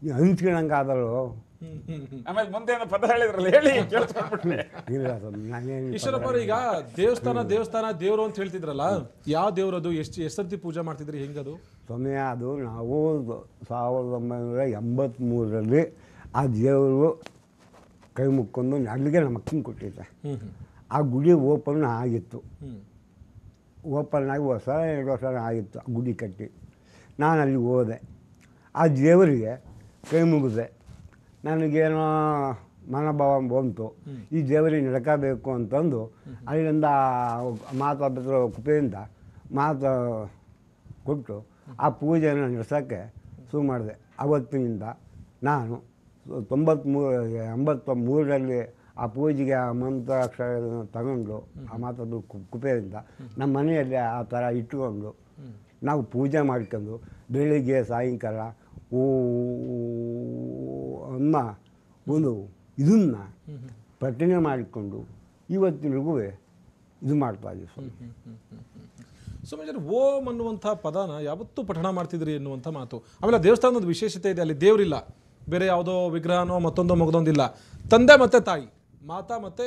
ನೀವು ಹಂಚ್ಕೊಳಂಗೆ ಆದರು. ಆಮೇಲೆ ಮುಂದೆ ಪದ ಹೇಳಿದ್ರಲ್ಲ, ಹೇಳಿ ಕೇಳಿಸ್ಕೊಂಡ್ಬಿಟ್ರೆ. ಇಲ್ಲ ಸರ್, ನಾನೇನು ಈಶ್ವರಪ್ಪ ಅವ್ರು ಈಗ ದೇವಸ್ಥಾನ ದೇವರು ಅಂತ ಹೇಳ್ತಿದ್ರಲ್ಲ, ಯಾವ ದೇವ್ರದು? ಎಷ್ಟು ಸರ್ತಿ ಪೂಜೆ ಮಾಡ್ತಿದ್ರಿ? ಹೆಂಗದು ಸಮಯ? ಅದು ನಾವು 1983ರಲ್ಲಿ ಆ ದೇವರು ಕೈ ಮುಕ್ಕೊಂಡು ಅಲ್ಲಿಗೆ ನಮ್ಮ ಅಕ್ಕನ ಕೊಟ್ಟಿದ್ದೆ. ಆ ಗುಡಿ ಓಪನ್ ಆಗಿತ್ತು. ಓಪನ್ ಆಗಿ 2 ವರ್ಷ ಆಗಿತ್ತು ಆ ಗುಡಿ ಕಟ್ಟಿ. ನಾನು ಅಲ್ಲಿ ಹೋದೆ, ಆ ದೇವರಿಗೆ ಕೈ ಮುಗಿದೆ. ನನಗೇನೋ ಮನೋಭಾವ ಬಂತು, ಈ ದೇವರಿಗೆ ನಡ್ಕೋಬೇಕು ಅಂತಂದು ಅಲ್ಲಿಂದ ಮಾತಾಡಿದ್ರು ಕುಪೆಯಿಂದ ಮಾತು ಕೊಟ್ಟು ಆ ಪೂಜೆಯನ್ನು ನಡೆಸೋಕ್ಕೆ ಶುರು ಮಾಡಿದೆ. ಅವತ್ತಿನಿಂದ ನಾನು 83ರಲ್ಲಿ ಆ ಪೂಜೆಗೆ ಆ ಮಂತ್ರಾಕ್ಷರ ತಗೊಂಡು ಆ ಮಾತಾಡು ಕುಪೆಯಿಂದ ನಮ್ಮ ಮನೆಯಲ್ಲಿ ಆ ಥರ ಇಟ್ಕೊಂಡು ನಾವು ಪೂಜೆ ಮಾಡ್ಕೊಂಡು ಬೆಳಿಗ್ಗೆ ಸಾಯಂಕಾಲ ಅಮ್ಮ ಒಂದು ಇದನ್ನು ಪ್ರತಿಜ್ಞೆ ಮಾಡಿಕೊಂಡು ಇವತ್ತಿನಿಗೂ ಇದು ಮಾಡ್ತಾ ಇದ್ದೀವಿ ಸ್ವಾಮಿ. ಸ್ವಾಮೀಜಿ, ಓಂ ಅನ್ನುವಂಥ ಪದನ ಯಾವತ್ತೂ ಪಠಣ ಮಾಡ್ತಿದ್ರಿ ಎನ್ನುವಂಥ ಮಾತು. ಆಮೇಲೆ ದೇವಸ್ಥಾನದ ವಿಶೇಷತೆ ಇದೆ, ಅಲ್ಲಿ ದೇವರಿಲ್ಲ, ಬೇರೆ ಯಾವುದೋ ವಿಗ್ರಹನೋ ಮತ್ತೊಂದೋ ಮಗದೊಂದಿಲ್ಲ. ತಂದೆ ಮತ್ತೆ ತಾಯಿ, ಮಾತಾ ಮತ್ತೆ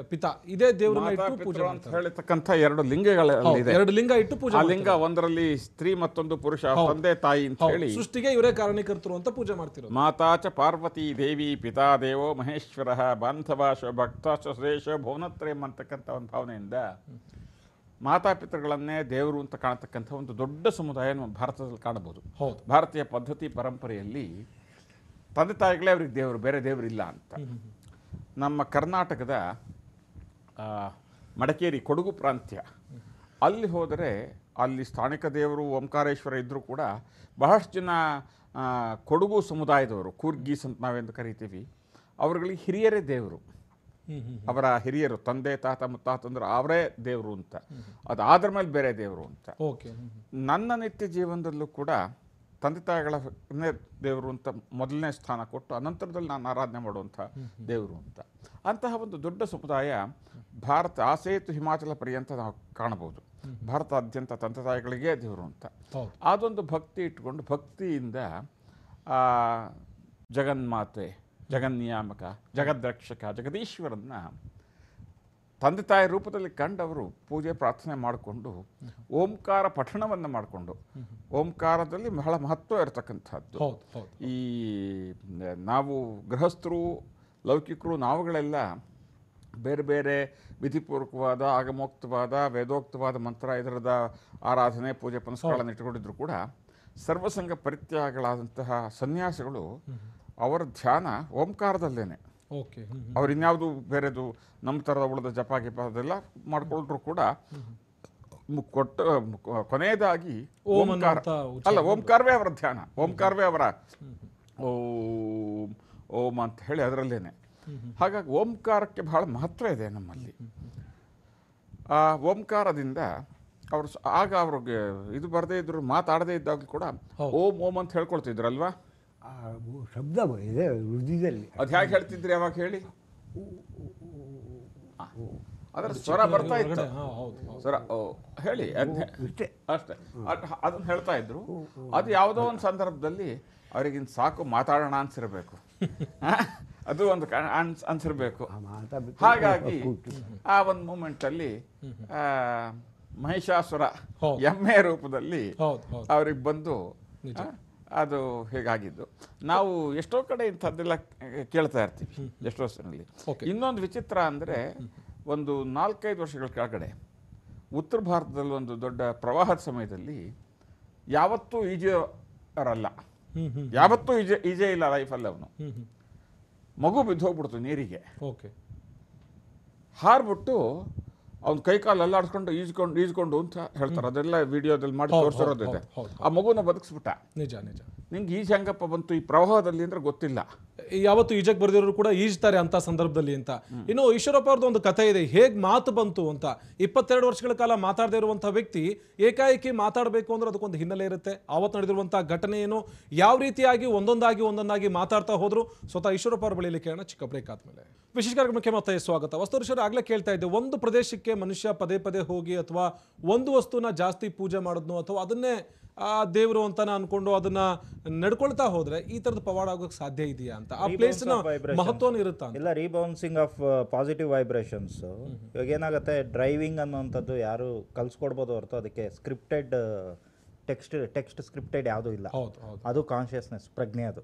ಪಿತಾ, ಇದೇ ದೇವ್ರನ್ನ ಇಟ್ಟು ಪೂಜೆ ಅಂತ ಹೇಳಿರ್ತಕ್ಕಂಥ 2 ಲಿಂಗಗಳಿದೆ. 2 ಲಿಂಗ ಇಟ್ಟು ಪೂಜೆ. ಆ ಲಿಂಗ ಒಂದರಲ್ಲಿ ಸ್ತ್ರೀ ಮತ್ತೊಂದು ಪುರುಷ, ತಂದೆ ತಾಯಿ ಅಂತ ಹೇಳಿ ಸೃಷ್ಟಿಗೆ ಇವರೇ ಕಾರಣೀಕರ್ತರು ಅಂತ ಪೂಜೆ ಮಾಡ್ತಿರೋದು. ಮಾತಾಚ ಪಾರ್ವತಿ ದೇವಿ ಪಿತಾ ದೇವೋ ಮಹೇಶ್ವರ ಬಾಂಧವಾಶ ಭಕ್ತಾಶ ಶ್ರೇಷ ಭುವನತ್ರಯಂ ಅಂತಕ್ಕಂಥ ಒಂದು ಭಾವನೆಯಿಂದ ಮಾತಾಪಿತೃಗಳನ್ನೇ ದೇವರು ಅಂತ ಕಾಣತಕ್ಕಂಥ ಒಂದು ದೊಡ್ಡ ಸಮುದಾಯ ನಮ್ಮ ಭಾರತದಲ್ಲಿ ಕಾಣಬಹುದು. ಭಾರತೀಯ ಪದ್ಧತಿ ಪರಂಪರೆಯಲ್ಲಿ ತಂದೆ ತಾಯಿಗಳೇ ಅವ್ರಿಗೆ ದೇವರು, ಬೇರೆ ದೇವರಿಲ್ಲ ಅಂತ. ನಮ್ಮ ಕರ್ನಾಟಕದ ಮಡಿಕೇರಿ ಕೊಡಗು ಪ್ರಾಂತ್ಯ ಅಲ್ಲಿ ಹೋದರೆ ಅಲ್ಲಿ ಸ್ಥಾನಿಕ ದೇವರು ಓಂಕಾರೇಶ್ವರ ಇದ್ದರೂ ಕೂಡ ಬಹಳಷ್ಟು ಜನ ಕೊಡಗು ಸಮುದಾಯದವರು, ಕೂರ್ಗೀಸ್ ಅಂತ ನಾವೆಂದು ಕರಿತೀವಿ, ಅವರುಗಳಿಗೆ ಹಿರಿಯರೇ ದೇವರು. ಅವರ ಹಿರಿಯರು, ತಂದೆ ತಾತ ಮುತ್ತಾತಂದ್ರೆ ಅವರೇ ದೇವರು ಅಂತ, ಅದಾದ್ರ ಮೇಲೆ ಬೇರೆ ದೇವರು ಅಂತ. ನನ್ನ ನಿತ್ಯ ಜೀವನದಲ್ಲೂ ಕೂಡ ತಂದೆ ತಾಯಿಗಳನ್ನೇ ದೇವರು ಅಂತ ಮೊದಲನೇ ಸ್ಥಾನ ಕೊಟ್ಟು ಅನಂತರದಲ್ಲಿ ನಾನು ಆರಾಧನೆ ಮಾಡುವಂಥ ದೇವರು ಅಂತ. ಅಂತಹ ಒಂದು ದೊಡ್ಡ ಸಮುದಾಯ ಭಾರತ ಆಸೇತು ಹಿಮಾಚಲ ಪರ್ಯಂತ ನಾವು ಕಾಣಬಹುದು. ಭಾರತಾದ್ಯಂತ ತಂದೆ ತಾಯಿಗಳಿಗೆ ದೇವರು ಅಂತ ಅದೊಂದು ಭಕ್ತಿ ಇಟ್ಕೊಂಡು ಭಕ್ತಿಯಿಂದ ಜಗನ್ಮಾತೆ, ಜಗನ್ನಿಯಾಮಕ, ಜಗದ್ರಕ್ಷಕ, ಜಗದೀಶ್ವರನ್ನ ತಂದೆ ತಾಯಿ ರೂಪದಲ್ಲಿ ಕಂಡವರು ಪೂಜೆ ಪ್ರಾರ್ಥನೆ ಮಾಡಿಕೊಂಡು ಓಂಕಾರ ಪಠಣವನ್ನು ಮಾಡಿಕೊಂಡು, ಓಂಕಾರದಲ್ಲಿ ಬಹಳ ಮಹತ್ವ ಇರತಕ್ಕಂಥದ್ದು. ಈ ನಾವು ಗೃಹಸ್ಥರು, ಲೌಕಿಕರು, ನಾವುಗಳೆಲ್ಲ ಬೇರೆ ಬೇರೆ ವಿಧಿಪೂರ್ವಕವಾದ, ಆಗಮೋಕ್ತವಾದ, ವೇದೋಕ್ತವಾದ ಮಂತ್ರ ಇದರದ ಆರಾಧನೆ, ಪೂಜೆ ಪುನಸ್ಕಾರಗಳನ್ನು ಇಟ್ಟುಕೊಂಡಿದ್ರು ಕೂಡ ಸರ್ವಸಂಗ ಪರಿತ್ಯಾಗಗಳಾದಂತಹ ಸನ್ಯಾಸಿಗಳು ಅವರ ಧ್ಯಾನ ಓಂಕಾರದಲ್ಲೇನೆ. ಅವ್ರು ಇನ್ಯಾವುದು ಬೇರೆದು ನಮ್ಮ ಥರದ ಉಳಿದ ಜಪ ಗಿಪ ಅದೆಲ್ಲ ಮಾಡಿಕೊಂಡ್ರು ಕೂಡ ಕೊನೆಯದಾಗಿ ಓಂಕಾರ ಅಲ್ಲ, ಓಂಕಾರವೇ ಅವರ ಧ್ಯಾನ, ಓಂಕಾರವೇ ಅವರ ಓಂ ಓಂ ಅಂತ ಹೇಳಿ ಅದರಲ್ಲೇನೆ. ಹಾಗಾಗಿ ಓಂಕಾರಕ್ಕೆ ಬಹಳ ಮಹತ್ವ ಇದೆ ನಮ್ಮಲ್ಲಿ. ಆ ಓಂಕಾರದಿಂದ ಅವರು ಆಗ ಅವ್ರಿಗೆ ಇದು ಬರದೇ ಇದ್ರು, ಮಾತಾಡದೇ ಇದ್ದಾಗ ಕೂಡ ಓಂ ಓಂ ಅಂತ ಹೇಳ್ಕೊಳ್ತಿದ್ರಲ್ವಾ? ಶಬ್ದ ಇದೆ ಹೃದಯದಲ್ಲಿ. ಅದು ಹೇಗೆ ಹೇಳ್ತಿದ್ರಿ ಅವಾಗ ಹೇಳಿ? ಅದರ ಸ್ವರ ಬರ್ತಾ ಇತ್ತು. ಹೌದು ಸ್ವರ ಹೇಳಿ ಅಷ್ಟೇ ಅದನ್ನ ಹೇಳ್ತಾ ಇದ್ರು. ಅದು ಯಾವುದೋ ಒಂದು ಸಂದರ್ಭದಲ್ಲಿ ಅವ್ರಿಗಿನ್ ಸಾಕು ಮಾತಾಡೋಣ ಅನ್ಸಿರ್ಬೇಕು, ಅದು ಒಂದು ಅನ್ಸಿರ್ಬೇಕು. ಹಾಗಾಗಿ ಆ ಒಂದು ಮೂಮೆಂಟಲ್ಲಿ ಮಹಿಷಾಸುರ ಎಮ್ಮೆ ರೂಪದಲ್ಲಿ ಅವ್ರಿಗೆ ಬಂದು ಅದು ಹೇಗಾಗಿದ್ದು ನಾವು ಎಷ್ಟೋ ಕಡೆ ಇಂಥದ್ದೆಲ್ಲ ಕೇಳ್ತಾ ಇರ್ತೀವಿ ಎಷ್ಟೋ ವರ್ಷದಲ್ಲಿ. ಇನ್ನೊಂದು ವಿಚಿತ್ರ ಅಂದರೆ, ಒಂದು 4-5 ವರ್ಷಗಳ ಕೆಳಗಡೆ ಉತ್ತರ ಭಾರತದಲ್ಲಿ ಒಂದು ದೊಡ್ಡ ಪ್ರವಾಹದ ಸಮಯದಲ್ಲಿ ಯಾವತ್ತೂ ಈಜೋರಲ್ಲ, ಯಾವತ್ತೂ ಈಜೇ ಇಲ್ಲ ಲೈಫಲ್ಲಿ. ಅವನು ಮಗು ಬಿದ್ದು ಹೋಗ್ಬಿಡ್ತು ನೀರಿಗೆ, ಹಾರ್ಬಿಟ್ಟು ಅವ್ನ ಕೈಕಾಲೆಲ್ಲ ಆಡಿಸ್ಕೊಂಡು ಈಜ್ಕೊಂಡು ಅಂತ ಹೇಳ್ತಾರೆ. ಅದೆಲ್ಲ ವಿಡಿಯೋದಲ್ಲಿ ಮಾಡಿ ತೋರಿಸಿರೋದಿದೆ. ಆ ಮಗುನ ಬದುಕಿಸ್ಬಿಟ್ಟ. ನಿಜ ನಿಜ. ನಿಂಗೆ ಈಜು ಹೆಂಗಪ್ಪ ಬಂತು ಈ ಪ್ರವಾಹದಲ್ಲಿ ಅಂದ್ರೆ ಗೊತ್ತಿಲ್ಲ. ಯಾವತ್ತು ಈಜಕ್ಕೆ ಬರ್ದಿರೋರು ಕೂಡ ಈಜ್ತಾರೆ ಅಂತ ಸಂದರ್ಭದಲ್ಲಿ ಅಂತ. ಇನ್ನು ಈಶ್ವರಪ್ಪ ಅವ್ರದ್ದು ಒಂದು ಕಥೆ ಇದೆ, ಹೇಗ್ ಮಾತು ಬಂತು ಅಂತ. 22 ವರ್ಷಗಳ ಕಾಲ ಮಾತಾಡದೇ ಇರುವಂತಹ ವ್ಯಕ್ತಿ ಏಕಾಏಕಿ ಮಾತಾಡಬೇಕು ಅಂದ್ರೆ ಅದಕ್ಕೊಂದು ಹಿನ್ನೆಲೆ ಇರುತ್ತೆ. ಆವತ್ತು ನಡೆದಿರುವಂತಹ ಘಟನೆ ಏನು, ಯಾವ ರೀತಿಯಾಗಿ ಒಂದೊಂದಾಗಿ ಮಾತಾಡ್ತಾ ಹೋದ್ರು. ಸ್ವತಃ ಈಶ್ವರಪ್ಪ ಅವ್ರ ಬಳಿಯಲ್ಲಿ ಕೇಳೋಣ ಚಿಕ್ಕ ಬ್ರೇಕ್ ಆದ್ಮೇಲೆ. ವಿಶೇಷ ಕಾರ್ಯಕ್ರಮಕ್ಕೆ ಮತ್ತೆ ಸ್ವಾಗತ. ವಸ್ತುನಿಷ್ಠರು ಆಗ್ಲೇ ಕೇಳ್ತಾ ಇದ್ದೆ, ಒಂದು ಪ್ರದೇಶಕ್ಕೆ ಮನುಷ್ಯ ಪದೇ ಪದೇ ಹೋಗಿ ಅಥವಾ ಒಂದು ವಸ್ತುನ ಜಾಸ್ತಿ ಪೂಜೆ ಮಾಡೋದ್ನು ಅಥವಾ ಅದನ್ನೇ ದೇವರು ಅಂತಾನೆ ಅನ್ಕೊಂಡು ಅದನ್ನ ನಡ್ಕೊಳ್ತಾ ಹೋದ್ರೆ ಈ ತರದ ಪವಾಡ ಆಗೋಕೆ ಸಾಧ್ಯ ಇದೆಯಾ ಅಂತ. ಆ ಪ್ಲೇಸ್ ಮಹತ್ವನೂ ಇರುತ್ತಾ ಇಲ್ಲ. ರೀಬೌನ್ಸಿಂಗ್ ಆಫ್ ಪಾಸಿಟಿವ್ ವೈಬ್ರೇಷನ್ಸ್. ಇವಾಗ ಏನಾಗುತ್ತೆ, ಡ್ರೈವಿಂಗ್ ಅನ್ನೋಂಥದ್ದು ಯಾರು ಕಲ್ಸ್ಕೊಡ್ಬೋದು ಹೊರತು ಅದಕ್ಕೆ ಸ್ಕ್ರಿಪ್ಟೆಡ್ ಟೆಕ್ಸ್ಟ್ ಸ್ಕ್ರಿಪ್ಟೆಡ್ ಯಾವುದೂ ಇಲ್ಲ. ಅದು ಕಾನ್ಷಿಯಸ್ನೆಸ್, ಪ್ರಜ್ಞೆ. ಅದು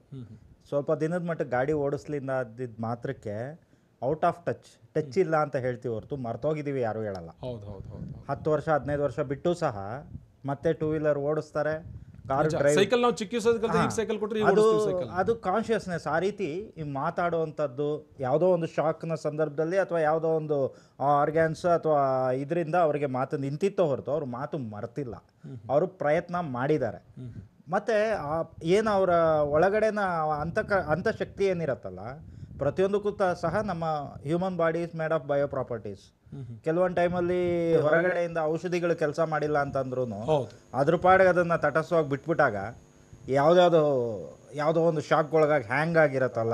ಸ್ವಲ್ಪ ದಿನದ ಮಟ್ಟಿಗೆ ಗಾಡಿ ಓಡಿಸ್ಲಿಂದ ಅದಿದ್ದು ಮಾತ್ರಕ್ಕೆ ಔಟ್ ಆಫ್ ಟಚ್ ಇಲ್ಲ ಅಂತ ಹೇಳ್ತೀವಿ ಹೊರತು ಮರ್ತೋಗಿದ್ದೀವಿ ಯಾರು ಹೇಳಲ್ಲ. 10 ವರ್ಷ 15 ವರ್ಷ ಬಿಟ್ಟು ಸಹ ಮತ್ತೆ 2 ವೀಲರ್ ಓಡಿಸ್ತಾರೆ, ಕಾರ್ ಸೈಕಲ್ ನಾವು ಅದು ಕಾನ್ಷಿಯಸ್ನೆಸ್. ಆ ರೀತಿ ಈ ಮಾತಾಡುವಂಥದ್ದು ಯಾವುದೋ ಒಂದು ಶಾಕ್ನ ಸಂದರ್ಭದಲ್ಲಿ ಅಥವಾ ಯಾವುದೋ ಒಂದು ಆರ್ಗ್ಯಾನ್ಸ್ ಅಥವಾ ಇದರಿಂದ ಅವರಿಗೆ ಮಾತು ನಿಂತಿತ್ತೋ ಹೊರತು ಅವ್ರ ಮಾತು ಮರ್ತಿಲ್ಲ, ಅವರು ಪ್ರಯತ್ನ ಮಾಡಿದ್ದಾರೆ. ಮತ್ತು ಏನು ಅವರ ಒಳಗಡೆನ ಅಂತಃಶಕ್ತಿ ಏನಿರತ್ತಲ್ಲ, ಪ್ರತಿಯೊಂದಕ್ಕೂ ಸಹ ನಮ್ಮ human body is made of bio properties. ಕೆಲವೊಂದು ಟೈಮಲ್ಲಿ ಹೊರಗಡೆಯಿಂದ ಔಷಧಿಗಳು ಕೆಲಸ ಮಾಡಿಲ್ಲ ಅಂತಂದ್ರೂ ಅದ್ರ ಪಾಡಿಗೆ ಅದನ್ನು ತಟಸ್ಥವಾಗಿ ಬಿಟ್ಬಿಟ್ಟಾಗ ಯಾವುದೋ ಒಂದು ಶಾಕ್ಗೊಳಗಾಗಿ ಹ್ಯಾಂಗ್ ಆಗಿರತ್ತಲ್ಲ,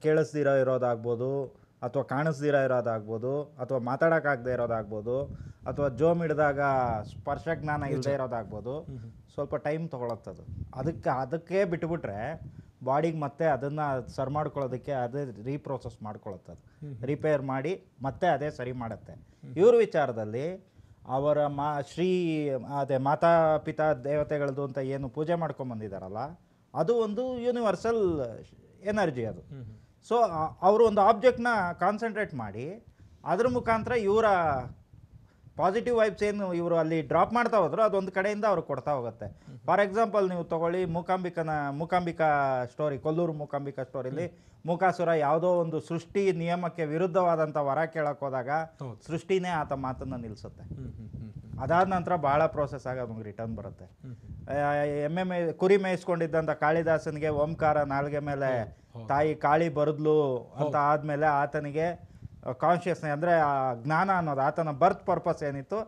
ಕೇಳಿಸ್ದಿರೋ ಇರೋದಾಗ್ಬೋದು ಅಥವಾ ಕಾಣಿಸ್ದಿರೋ ಇರೋದಾಗ್ಬೋದು ಅಥವಾ ಮಾತಾಡೋಕ್ಕಾಗದೇ ಇರೋದಾಗ್ಬೋದು ಅಥವಾ ಜೋಮ್ ಹಿಡಿದಾಗ ಸ್ಪರ್ಶ ಜ್ಞಾನ ಇಲ್ಲದೆ ಇರೋದಾಗ್ಬೋದು, ಸ್ವಲ್ಪ ಟೈಮ್ ತೊಗೊಳತ್ತದು. ಅದಕ್ಕೆ ಬಿಟ್ಬಿಟ್ರೆ ಬಾಡಿಗೆ ಮತ್ತೆ ಅದನ್ನು ಸರಿ ಮಾಡ್ಕೊಳ್ಳೋದಕ್ಕೆ ಅದೇ ರೀಪ್ರೋಸೆಸ್ ಮಾಡ್ಕೊಳತ್ತದು, ರಿಪೇರ್ ಮಾಡಿ ಮತ್ತೆ ಅದೇ ಸರಿ ಮಾಡುತ್ತೆ. ಇವ್ರ ವಿಚಾರದಲ್ಲಿ ಅವರ ಅದೇ ಮಾತಾ ಪಿತಾ ದೇವತೆಗಳದ್ದು ಅಂತ ಏನು ಪೂಜೆ ಮಾಡ್ಕೊಂಬಂದಿದ್ದಾರಲ್ಲ, ಅದು ಒಂದು ಯೂನಿವರ್ಸಲ್ ಎನರ್ಜಿ ಅದು. ಸೊ ಅವರು ಒಂದು ಆಬ್ಜೆಕ್ಟ್ನ ಕಾನ್ಸಂಟ್ರೇಟ್ ಮಾಡಿ ಅದ್ರ ಮುಖಾಂತರ ಇವರ ಪಾಸಿಟಿವ್ ವೈಬ್ಸ್ ಏನು ಇವರು ಅಲ್ಲಿ ಡ್ರಾಪ್ ಮಾಡ್ತಾ ಹೋದ್ರು ಅದೊಂದು ಕಡೆಯಿಂದ ಅವ್ರು ಕೊಡ್ತಾ ಹೋಗುತ್ತೆ. ಫಾರ್ ಎಕ್ಸಾಂಪಲ್ ನೀವು ತಗೊಳ್ಳಿ ಮೂಕಾಂಬಿಕಾ ಸ್ಟೋರಿ, ಕೊಲ್ಲೂರು ಮೂಕಾಂಬಿಕಾ ಸ್ಟೋರಿಲಿ ಮೂಕಾಸುರ ಯಾವುದೋ ಒಂದು ಸೃಷ್ಟಿ ನಿಯಮಕ್ಕೆ ವಿರುದ್ಧವಾದಂಥ ವರ ಕೇಳಕ್ಕೆ ಹೋದಾಗ ಸೃಷ್ಟಿನೇ ಆತ ಮಾತನ್ನು ನಿಲ್ಲಿಸುತ್ತೆ. ಅದಾದ ನಂತರ ಭಾಳ ಪ್ರೋಸೆಸ್ ಆಗಿ ನಮಗೆ ರಿಟರ್ನ್ ಬರುತ್ತೆ. ಕುರಿ ಮೇಯಿಸ್ಕೊಂಡಿದ್ದಂಥ ಕಾಳಿದಾಸನಿಗೆ ಓಂಕಾರ ನಾಲ್ಗೆ ಮೇಲೆ ತಾಯಿ ಕಾಳಿ ಬರದ್ಲು ಅಂತ ಆದಮೇಲೆ ಆತನಿಗೆ ಕಾನ್ಷಿಯಸ್ನೆಸ್ ಅಂದರೆ ಆ ಜ್ಞಾನ ಅನ್ನೋದು, ಆತನ ಬರ್ತ್ ಪರ್ಪಸ್ ಏನಿತ್ತು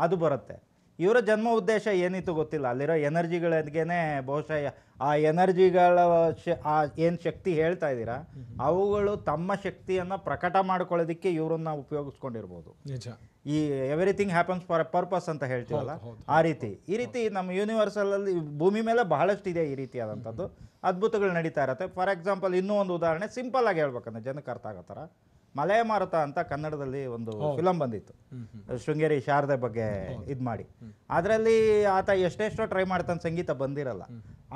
ಅದು ಬರುತ್ತೆ. ಇವರ ಜನ್ಮ ಉದ್ದೇಶ ಏನಿತ್ತು ಗೊತ್ತಿಲ್ಲ, ಅಲ್ಲಿರೋ ಎನರ್ಜಿಗಳಿಗೇನೆ ಬಹುಶಃ ಆ ಎನರ್ಜಿಗಳ ಏನು ಶಕ್ತಿ ಹೇಳ್ತಾ ಇದ್ದೀರಾ ಅವುಗಳು ತಮ್ಮ ಶಕ್ತಿಯನ್ನು ಪ್ರಕಟ ಮಾಡ್ಕೊಳ್ಳೋದಕ್ಕೆ ಇವರನ್ನ ಉಪಯೋಗಿಸ್ಕೊಂಡಿರ್ಬೋದು. ಈ everything happens for A purpose ಅಂತ ಹೇಳ್ತೀವಲ್ಲ, ಈ ರೀತಿ ನಮ್ಮ ಯೂನಿವರ್ಸಲಲ್ಲಿ ಭೂಮಿ ಮೇಲೆ ಬಹಳಷ್ಟು ಇದೆ ಈ ರೀತಿಯಾದಂಥದ್ದು ಅದ್ಭುತಗಳು ನಡೀತಾ ಇರುತ್ತೆ. ಫಾರ್ ಎಕ್ಸಾಂಪಲ್ ಇನ್ನೂ ಒಂದು ಉದಾಹರಣೆ, ಸಿಂಪಲ್ ಆಗಿ ಹೇಳ್ಬೇಕಂದ್ರೆ ಜನಕ್ಕೆ ಅರ್ಥ ಆಗೋ ಥರ, ಮಲಯ ಮಾರುತ ಅಂತ ಕನ್ನಡದಲ್ಲಿ ಒಂದು ಫಿಲಮ್ ಬಂದಿತ್ತು, ಶೃಂಗೇರಿ ಶಾರದೆ ಬಗ್ಗೆ ಇದು ಮಾಡಿ. ಅದರಲ್ಲಿ ಆತ ಎಷ್ಟೆಷ್ಟೋ ಟ್ರೈ ಮಾಡ್ತಾನೆ, ಸಂಗೀತ ಬಂದಿರಲ್ಲ.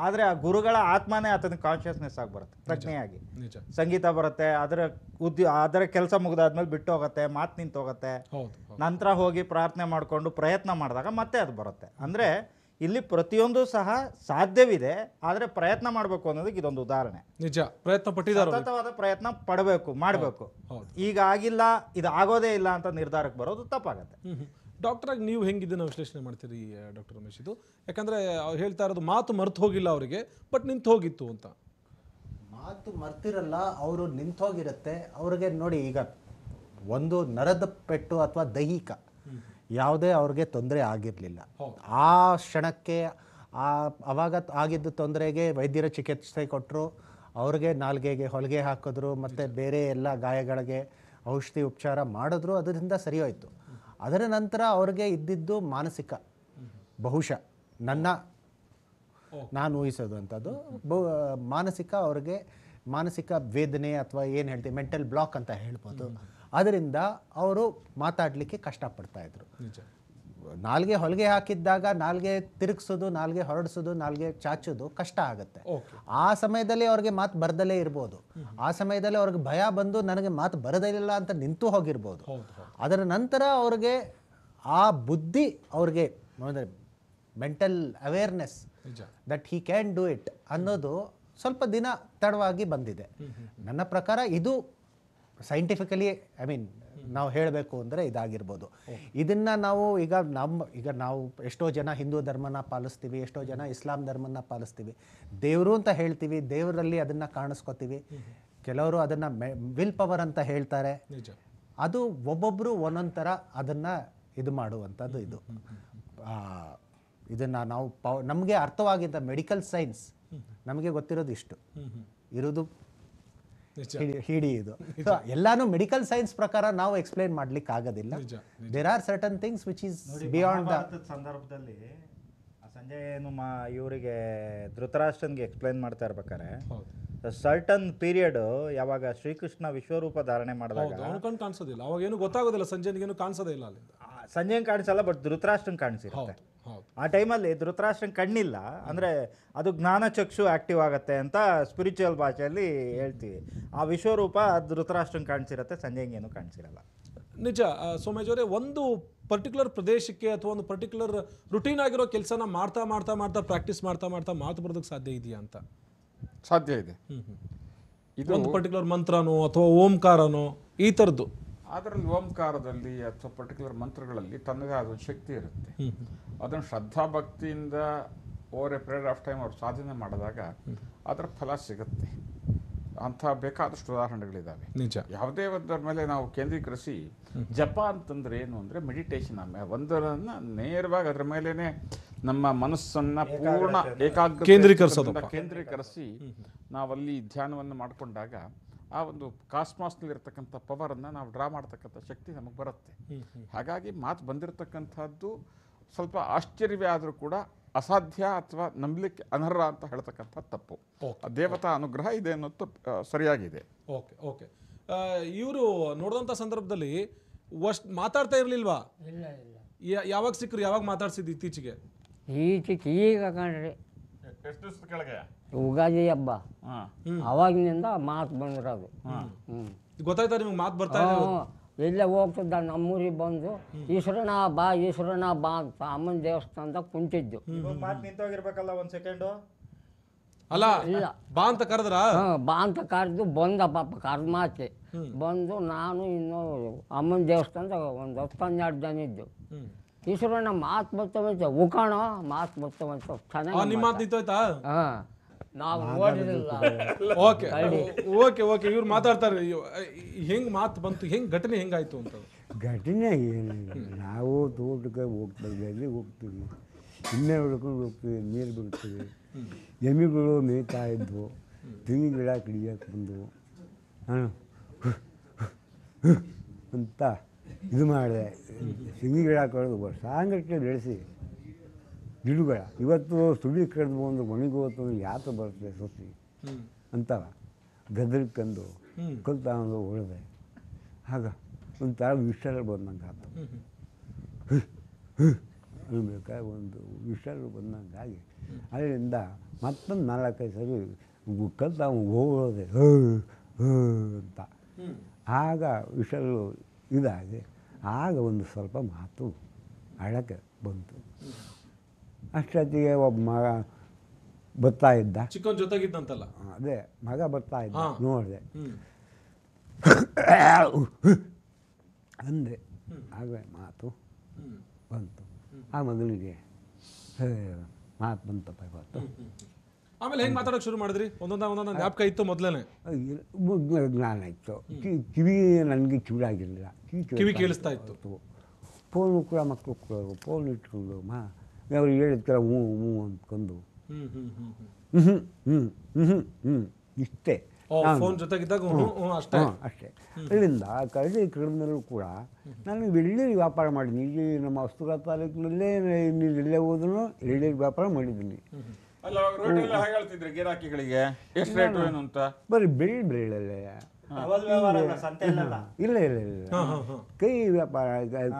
ಆದರೆ ಆ ಗುರುಗಳ ಆತ್ಮನೇ ಆತನಿಗೆ ಕಾನ್ಷಿಯಸ್ನೆಸ್ ಆಗಿ ಬರುತ್ತೆ, ಪ್ರಜ್ಞೆಯಾಗಿ ಸಂಗೀತ ಬರುತ್ತೆ. ಅದರ ಕೆಲಸ ಮುಗಿದಾದ್ಮೇಲೆ ಬಿಟ್ಟು ಹೋಗುತ್ತೆ, ಮಾತು ನಿಂತು ಹೋಗುತ್ತೆ. ನಂತರ ಹೋಗಿ ಪ್ರಾರ್ಥನೆ ಮಾಡಿಕೊಂಡು ಪ್ರಯತ್ನ ಮಾಡಿದಾಗ ಮತ್ತೆ ಅದು ಬರುತ್ತೆ. ಅಂದರೆ ಇಲ್ಲಿ ಪ್ರತಿಯೊಂದು ಸಹ ಸಾಧ್ಯವಿದೆ, ಆದರೆ ಪ್ರಯತ್ನ ಮಾಡಬೇಕು ಅನ್ನೋದಕ್ಕೆ ಇದೊಂದು ಉದಾಹರಣೆ. ನಿಜ, ಪ್ರಯತ್ನ ಪಟ್ಟಿದ್ದಾರೆ, ಸತತವಾದ ಪ್ರಯತ್ನ ಮಾಡಬೇಕು. ಈಗ ಆಗಿಲ್ಲ, ಇದು ಆಗೋದೇ ಇಲ್ಲ ಅಂತ ನಿರ್ಧಾರಕ್ಕೆ ಬರೋದು ತಪ್ಪಾಗತ್ತೆ. ಡಾಕ್ಟರ್ ಆಗಿ ನೀವು ಹೆಂಗಿದ್ದನ್ನು ವಿಶ್ಲೇಷಣೆ ಮಾಡ್ತೀರಿ ಡಾಕ್ಟರ್ ರಮೇಶ್? ಇದು ಯಾಕಂದ್ರೆ ಹೇಳ್ತಾ ಇರೋದು ಮಾತು ಮರ್ತು ಹೋಗಿಲ್ಲ ಅವರಿಗೆ, ಬಟ್ ನಿಂತು ಹೋಗಿತ್ತು ಅಂತ. ಮಾತು ಮರ್ತಿರಲ್ಲ, ಅವರು ನಿಂತು ಹೋಗಿರುತ್ತೆ ಅವ್ರಿಗೆ. ನೋಡಿ, ಈಗ ಒಂದು ನರದ ಪೆಟ್ಟು ಅಥವಾ ದೈಹಿಕ ಯಾವುದೇ ಅವ್ರಿಗೆ ತೊಂದರೆ ಆಗಿರಲಿಲ್ಲ. ಆ ಕ್ಷಣಕ್ಕೆ ಅವಾಗ ಆಗಿದ್ದ ತೊಂದರೆಗೆ ವೈದ್ಯರ ಚಿಕಿತ್ಸೆ ಕೊಟ್ಟರು, ಅವ್ರಿಗೆ ನಾಲ್ಗೆಗೆ ಹೊಲಿಗೆ ಹಾಕಿದ್ರು, ಮತ್ತು ಬೇರೆ ಎಲ್ಲ ಗಾಯಗಳಿಗೆ ಔಷಧಿ ಉಪಚಾರ ಮಾಡಿದ್ರು ಅದರಿಂದ ಸರಿ ಹೋಯಿತು. ಅದರ ನಂತರ ಅವ್ರಿಗೆ ಇದ್ದಿದ್ದು ಮಾನಸಿಕ, ಬಹುಶಃ ನಾನು ಊಹಿಸೋದು ಅಂಥದ್ದು ಮಾನಸಿಕ, ಅವ್ರಿಗೆ ಮಾನಸಿಕ ವೇದನೆ ಅಥವಾ ಏನು ಹೇಳ್ತೀವಿ ಮೆಂಟಲ್ ಬ್ಲಾಕ್ ಅಂತ ಹೇಳ್ಬೋದು. ಅದರಿಂದ ಅವರು ಮಾತಾಡಲಿಕ್ಕೆ ಕಷ್ಟಪಡ್ತಾಯಿದ್ರು. ನಾಲ್ಗೆ ಹೊಲಿಗೆ ಹಾಕಿದ್ದಾಗ ನಾಲ್ಗೆ ತಿರುಗಿಸೋದು, ನಾಲ್ಗೆ ಹೊರಡಿಸೋದು, ನಾಲ್ಗೆ ಚಾಚೋದು ಕಷ್ಟ ಆಗುತ್ತೆ. ಆ ಸಮಯದಲ್ಲಿ ಅವ್ರಿಗೆ ಮಾತು ಬರದಲ್ಲೇ ಇರ್ಬೋದು. ಆ ಸಮಯದಲ್ಲಿ ಅವ್ರಿಗೆ ಭಯ ಬಂದು ನನಗೆ ಮಾತು ಬರದಿಲ್ಲ ಅಂತ ನಿಂತು ಹೋಗಿರ್ಬೋದು. ಅದರ ನಂತರ ಅವ್ರಿಗೆ ಆ ಬುದ್ಧಿ ಅವ್ರಿಗೆ mental awareness that he can do it ಅನ್ನೋದು ಸ್ವಲ್ಪ ದಿನ ತಡವಾಗಿ ಬಂದಿದೆ. ನನ್ನ ಪ್ರಕಾರ ಇದು ಸೈಂಟಿಫಿಕಲಿ ನಾವು ಹೇಳಬೇಕು ಅಂದರೆ ಇದಾಗಿರ್ಬೋದು. ಇದನ್ನು ನಾವು ಈಗ ನಾವು ಎಷ್ಟೋ ಜನ ಹಿಂದೂ ಧರ್ಮನ ಪಾಲಿಸ್ತೀವಿ, ಎಷ್ಟೋ ಜನ ಇಸ್ಲಾಂ ಧರ್ಮನ ಪಾಲಿಸ್ತೀವಿ, ದೇವರು ಅಂತ ಹೇಳ್ತೀವಿ, ದೇವರಲ್ಲಿ ಅದನ್ನು ಕಾಣಿಸ್ಕೋತೀವಿ. ಕೆಲವರು ಅದನ್ನು ವಿಲ್ ಪವರ್ ಅಂತ ಹೇಳ್ತಾರೆ. ಅದು ಒಬ್ಬೊಬ್ಬರು ಒಂದೊಂದು ಥರ ಅದನ್ನು ಇದು ಮಾಡುವಂಥದ್ದು. ಇದನ್ನು ನಾವು ನಮಗೆ ಅರ್ಥವಾಗಿದ್ದ ಮೆಡಿಕಲ್ ಸೈನ್ಸ್ ನಮಗೆ ಗೊತ್ತಿರೋದು ಇಷ್ಟು ಇರೋದು ಹಿಡಿ ಇದು. ಸೊ ಎಲ್ಲಾನು ಮೆಡಿಕಲ್ ಸೈನ್ಸ್ ಪ್ರಕಾರ ನಾವು ಎಕ್ಸ್ಪ್ಲೈನ್ ಮಾಡ್ಲಿಕ್ಕೆ ಆಗೋದಿಲ್ಲ. There are certain things which is beyond the ಸಂದರ್ಭದಲ್ಲಿ ಸಂಜಯ್ ಏನು ಇವರಿಗೆ ಧೃತರಾಷ್ಟ್ರನ್ಗೆ ಎಕ್ಸ್ಪ್ಲೈನ್ ಮಾಡ್ತಾ ಇರ್ಬೇಕಾರೆ ಸರ್ಟನ್ ಪೀರಿಯಡ್ ಯಾವಾಗ ಶ್ರೀಕೃಷ್ಣ ವಿಶ್ವರೂಪ ಧಾರಣೆ ಮಾಡಿದಾಗ ಕಾಣಿಸೋದಿಲ್ಲ, ಅವಾಗ ಏನು ಗೊತ್ತಾಗೋದಿಲ್ಲ, ಸಂಜಯನಿಗೇನು ಕಾಣಿಸೋದೇ ಇಲ್ಲ. ಅಲ್ಲಿಂದ ಸಂಜಯ್ ಕಾಣಿಸಲ್ಲ, ಬಟ್ ಧೃತರಾಷ್ಟ್ರನ್ ಕಾಣಿಸಿರುತ್ತೆ. ಆ ಟೈಮಲ್ಲಿ ಧೃತರಾಷ್ಟ್ರನ್ ಕಣ್ಣಿಲ್ಲ ಅಂದರೆ ಅದು ಜ್ಞಾನಚಕ್ಷು ಆಕ್ಟಿವ್ ಆಗುತ್ತೆ ಅಂತ ಸ್ಪಿರಿಚುವಲ್ ಭಾಷೆಯಲ್ಲಿ ಹೇಳ್ತೀವಿ. ಆ ವಿಶ್ವರೂಪ ಧೃತರಾಷ್ಟ್ರನ್ ಕಾಣಿಸಿರುತ್ತೆ, ಸಂಜಯ್ಗೇನು ಕಾಣಿಸಿರಲ್ಲ. ನಿಜ ಸೋಮೇಶ್ ಅವರೇ, ಒಂದು ಪರ್ಟಿಕ್ಯುಲರ್ ಪ್ರದೇಶಕ್ಕೆ ಅಥವಾ ಒಂದು ಪರ್ಟಿಕ್ಯುಲರ್ ರುಟೀನ್ ಆಗಿರೋ ಕೆಲಸನ ಮಾಡ್ತಾ ಮಾಡ್ತಾ ಮಾಡ್ತಾ ಪ್ರಾಕ್ಟೀಸ್ ಮಾಡ್ತಾ ಮಾಡ್ತಾ ಮಾತು ಬರೋದಕ್ಕೆ ಸಾಧ್ಯ ಇದೆಯಾ ಅಂತ? ಸಾಧ್ಯ ಇದೆ. ಇದು ಒಂದು ಪರ್ಟಿಕ್ಯುಲರ್ ಮಂತ್ರನೋ ಅಥವಾ ಓಂಕಾರನೋ ಈ ಥರದ್ದು, ಅದರಲ್ಲಿ ಓಂಕಾರದಲ್ಲಿ ಅಥವಾ ಪರ್ಟಿಕ್ಯುಲರ್ ಮಂತ್ರಗಳಲ್ಲಿ ತನ್ನದೇ ಆದ ಒಂದು ಶಕ್ತಿ ಇರುತ್ತೆ. ಅದನ್ನು ಶ್ರದ್ಧಾಭಕ್ತಿಯಿಂದ over a period of time ಅವ್ರು ಸಾಧನೆ ಮಾಡಿದಾಗ ಅದರ ಫಲ ಸಿಗುತ್ತೆ. ಅಂಥ ಬೇಕಾದಷ್ಟು ಉದಾಹರಣೆಗಳಿದ್ದಾವೆ. ನಿಜ. ಯಾವುದೇ ಒಂದರ ಮೇಲೆ ನಾವು ಕೇಂದ್ರೀಕರಿಸಿ ಜಪ ಅಂತಂದ್ರೆ ಏನು ಅಂದರೆ ಮೆಡಿಟೇಷನ್. ಒಂದರನ್ನು ನೇರವಾಗಿ ಅದರ ಮೇಲೇ ನಮ್ಮ ಮನಸ್ಸನ್ನು ಪೂರ್ಣ ಏಕಾಗ್ರತೆ ಕೇಂದ್ರೀಕರಿಸಿ ನಾವಲ್ಲಿ ಧ್ಯಾನವನ್ನು ಮಾಡಿಕೊಂಡಾಗ ಆ ಒಂದು ಕಾಸ್ಮಾಸ್ನಲ್ಲಿರ್ತಕ್ಕಂಥ ಪವರನ್ನು ನಾವು ಡ್ರಾ ಮಾಡ್ತಕ್ಕಂಥ ಶಕ್ತಿ ನಮಗೆ ಬರುತ್ತೆ. ಹಾಗಾಗಿ ಮಾತು ಬಂದಿರತಕ್ಕಂಥದ್ದು ಸ್ವಲ್ಪ ಆಶ್ಚರ್ಯವೇ ಆದರೂ ಕೂಡ ಅಸಾಧ್ಯ ಅಥವಾ ನಂಬಲಿಕ್ಕೆ ಅನರ್ಹ ಅಂತ ಹೇಳ್ತಕ್ಕಂಥ ತಪ್ಪು. ದೇವತಾ ಅನುಗ್ರಹ ಇದೆ ಅನ್ನೋದು ಸರಿಯಾಗಿದೆ. Okay okay. ಇವರು ನೋಡಿದಂಥ ಸಂದರ್ಭದಲ್ಲಿ ಮಾತಾಡ್ತಾ ಇರಲಿಲ್ವಾ? ಇಲ್ಲ ಇಲ್ಲ. ಯಾವಾಗ ಸಿಕ್ಕರು, ಯಾವಾಗ ಮಾತಾಡ್ಸಿದ್ದು ಇತ್ತೀಚೆಗೆ? ಈಗ ಕಾಣ್ರಿ, ಎಷ್ಟು ದಿವಸದ ಕೆಳಗೆ ಉಗಾದಿ ಹಬ್ಬ ಅವಾಗಿನಿಂದ ಮಾತು ಬಂದಿರೋದು. ಗೊತ್ತಾಯ್ತಾ ನಿಮ್ಗೆ ಮಾತು ಬರ್ತಾ ಇದೆ? ಎಲ್ಲೇ ಹೋಗ್ತಿದ್ದ ನಮ್ಮೂರಿಗೆ ಬಂದು ಈಶ್ವರನ ಬಾ ಅಂತ ಅಮ್ಮನ ದೇವಸ್ಥಾನದಾಗ ಕುಂತಿದ್ದು. ಮಾತು ನಿಂತೋಗಿರ್ಬೇಕಲ್ಲ ಒಂದು ಸೆಕೆಂಡು. ಅಲ್ಲ ಇಲ್ಲ, ಬಾ ಅಂತ ಕರೆದ್ರ? ಬಾ ಅಂತ ಕರೆದು ಬಂದ ಪಾಪ ಕರ್ಮಾಚೆ ಬಂದು ನಾನು ಇನ್ನು ಅಮ್ಮನ ದೇವಸ್ಥಾನದಾಗ ಒಂದು 10-12 ಜನ ಇದ್ದು. ಈಶ್ವರನ ಮಾತು ಬರ್ತವಂತ ಉಕಾಣ ಮಾತು ಬರ್ತವಂತ ಚೆನ್ನಾಗಿ ನಿಮ್ಮ ಮಾತು ನಿಂತೋಯ್ತಾ? ನಾವು ನೋಡಿರಲಿಲ್ಲ. Okay okay okay. ಇವ್ರು ಮಾತಾಡ್ತಾರೆ, ಹೆಂಗೆ ಮಾತು ಬಂತು, ಹೆಂಗೆ ಘಟನೆ ಹೆಂಗಾಯ್ತು ಅಂತ? ಘಟನೆ ಏನಿಲ್ಲ, ನಾವು ತೋಟಕ್ಕೆ ಹೋಗ್ತೀವಿ, ಅಲ್ಲಿ ಹೋಗ್ತೀವಿ, ಎಮ್ಮೆ ಹೊಡ್ಕೊಂಡು ಹೋಗ್ತೀವಿ, ನೀರು ಬಿಡ್ತೀವಿ, ಎಮ್ಮೆಗಳು ಮೇಯ್ತಾ ಇದ್ವು, ತೆಂಗಿನ ಗಿಡ ಕಡಿಯಕ್ಕೆ ಬಂದು ನಾನು ಅಂತ ಇದು ಮಾಡಿದೆ. ತೆಂಗಿನ ಗಿಡ ಕಳೆದು ಸಾಂಗಟ್ಟೆ ಬೆಳೆಸಿ ಗಿಡಗಳ ಇವತ್ತು ಸುಳಿ ಕಳೆದು ಒಂದು ಒಣಗೋತು ಯಾತ ಬರ್ತದೆ ಸೊಸಿ ಅಂತ ಗದರ್ಕಂದು ಕಲ್ ತಗೊಂಡು ಹೊಡೆದೆ. ಆಗ ಒಂಥರ ವಿಷಲ್ ಬಂದಂಗೆ ಆಯ್ತು. ಅನ್ಬೇಕಾದ್ರೆ ಒಂದು ವಿಷಲ್ ಬಂದಂಗಾಗಿ ಅದರಿಂದ ಮತ್ತೊಂದು 4-5 ಸರಿ ಕಲ್ ತಗೊಂಡು ಹೋಗೋದೆ ಅಂತ. ಆಗ ವಿಷಲು ಇದಾಗಿ ಆಗ ಒಂದು ಸ್ವಲ್ಪ ಮಾತು ಅಳಕ್ಕೆ ಬಂತು. ಅಷ್ಟೊತ್ತಿಗೆ ಒಬ್ಬ ಮಗ ಬರ್ತಾ ಇದ್ದ, ಚಿಕ್ಕವನ ಜೊತೆಗಿದ್ದಂತಲ್ಲ, ಅದೇ ಮಗ ಬರ್ತಾ ಇದ್ದ, ನೋಡಿದೆ ಅಂದೆ. ಆಗ ಮಾತು ಬಂತು. ಆ ಮಗನಿಗೆ ಮಾತು ಬಂತಪ್ಪ ಇವತ್ತು. ಆಮೇಲೆ ಹೆಂಗೆ ಮಾತಾಡೋಕೆ ಶುರು ಮಾಡಿದ್ರಿ? ಒಂದೊಂದು ಜ್ಞಾಪಕ ಇತ್ತು ಮೊದಲೇ? ಜ್ಞಾನ ಇತ್ತು. ಕಿವಿ ನನಗೆ ಕಿವಿಡಾಗಿರಲಿಲ್ಲ, ಕಿವಿ ಕೇಳಿಸ್ತಾ ಇತ್ತು. ಫೋನು ಕೂಡ ಮಕ್ಕಳು ಕೊಡೋರು, ಫೋನ್ ಇಟ್ಕೊಂಡು ಅವ್ರು ಹೇಳಿದ ಹ್ಞೂ ಹ್ಞೂ ಅಂದ್ಕೊಂಡು ಇಷ್ಟೇ. ಫೋನ್ ಜೊತೆಗಿದ್ದಾಗ ಅಷ್ಟೇ. ಅದರಿಂದ ಕರಡಿ ಕಡಿದ್ಮೇಲೂ ಕೂಡ ನಾನು ಎಳ್ಳೀರು ವ್ಯಾಪಾರ ಮಾಡಿದ್ದೀನಿ. ಈಗ ನಮ್ಮ ಹೊಸದುರ್ಗ ತಾಲೂಕಿನಲ್ಲೇ ನೀವು ಎಲ್ಲೇ ಹೋದ್ರೂ ಎಳ್ಳೀರು ವ್ಯಾಪಾರ ಮಾಡಿದ್ದೀನಿ. ಅಲ್ಲ ರೋಡ್ ಎಲ್ಲ ಹೇಗೆ ಹೇಳ್ತಿದ್ರಿ ಗಿರಾಕಿಗಳಿಗೆ ಎಷ್ಟು ರೇಟು ಏನು ಅಂತ? ಬರೀ ಬೆಳ್ಳಲ್ಲೇ ಇಲ್ಲ ಕೈ ವ್ಯಾಪಾರ,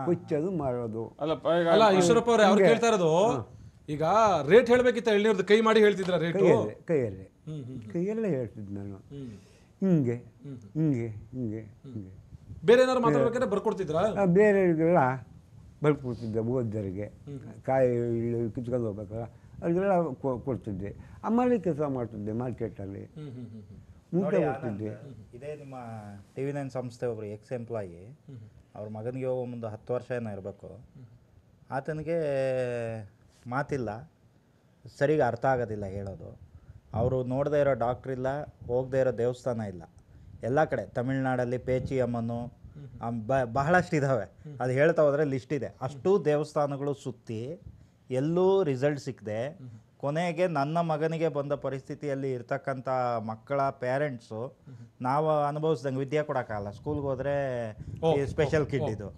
ಕೊಚ್ಚೋದು ಮಾರೋದು. ಅಲ್ಲ ಈಶ್ವರಪ್ಪ ಅವ್ರೆ, ಅವ್ರು ಕೇಳ್ತಾ ಇರೋದು ಈಗ ರೇಟ್ ಹೇಳ್ಬೇಕಿತ್ತ ಎಳ್ನೀರ್ದು ಕೈ ಮಾಡಿ ಹೇಳ್ತಿದ್ರ ರೇಟ್? ಕೈಯಲ್ಲೇ ಹೇಳ್ತಿದ್ದು ನಾನು, ಹಿಂಗೆ ಹಿಂಗೆ ಹಿಂಗೆ ಹಿಂಗೆ. ಬೇರೆ ಏನಾದ್ರು ಮಾತಾಡ್ಬೇಕಾದ್ರೆ ಬರ್ಕೊಡ್ತಿದ್ರಾ? ಬೇರೆಯವರಿಗೆಲ್ಲ ಬರ್ಕೊಡ್ತಿದ್ದೆ. ಓದ್ದರಿಗೆ ಕಾಯಿ ಕಿತ್ಕೊಂಡು ಹೋಗ್ಬೇಕಲ್ಲ ಅವ್ರಿಗೆಲ್ಲ ಕೊಡ್ತಿದ್ದೆ. ಆಮೇಲೆ ಕೆಲಸ ಮಾಡ್ತಿದ್ದೆ ಮಾರ್ಕೆಟಲ್ಲಿ, ಮೂಟೆ ಕೊಡ್ತಿದ್ದೆ. ಇದೇ ನಿಮ್ಮ TV9 ಸಂಸ್ಥೆ ಒಬ್ಬರು ಎಕ್ಸ್ ಎಂಪ್ಲಾಯಿ, ಅವ್ರ ಮಗನಿಗೆ ಹೋಗೋ ಮುಂದೆ 10 ವರ್ಷ ಏನೋ ಇರಬೇಕು. ಆತನಿಗೆ ಮಾತಿಲ್ಲ, ಸರಿಗೆ ಅರ್ಥ ಆಗೋದಿಲ್ಲ ಹೇಳೋದು. ಅವರು ನೋಡದೇ ಇರೋ ಡಾಕ್ಟ್ರ್ ಇಲ್ಲ, ಹೋಗದೇ ಇರೋ ದೇವಸ್ಥಾನ ಇಲ್ಲ. ಎಲ್ಲ ಕಡೆ ತಮಿಳ್ನಾಡಲ್ಲಿ ಪೇಚಿ ಅಮ್ಮನು ಬಹಳಷ್ಟು ಇದ್ದಾವೆ, ಅದು ಹೇಳ್ತಾ ಹೋದರೆ ಲಿಸ್ಟ್ ಇದೆ. ಅಷ್ಟು ದೇವಸ್ಥಾನಗಳು ಸುತ್ತಿ ಎಲ್ಲೂ ರಿಸಲ್ಟ್ ಸಿಕ್ಕದೆ ಕೊನೆಗೆ ನನ್ನ ಮಗನಿಗೆ ಬಂದ ಪರಿಸ್ಥಿತಿಯಲ್ಲಿ ಇರ್ತಕ್ಕಂಥ ಮಕ್ಕಳ ಪೇರೆಂಟ್ಸು ನಾವು ಅನುಭವಿಸ್ದಂಗೆ ವಿದ್ಯೆ ಕೊಡೋಕ್ಕಾಗಲ್ಲ, ಸ್ಕೂಲ್ಗೆ ಹೋದರೆ ಸ್ಪೆಷಲ್ ಕಿಡ್ ಇದು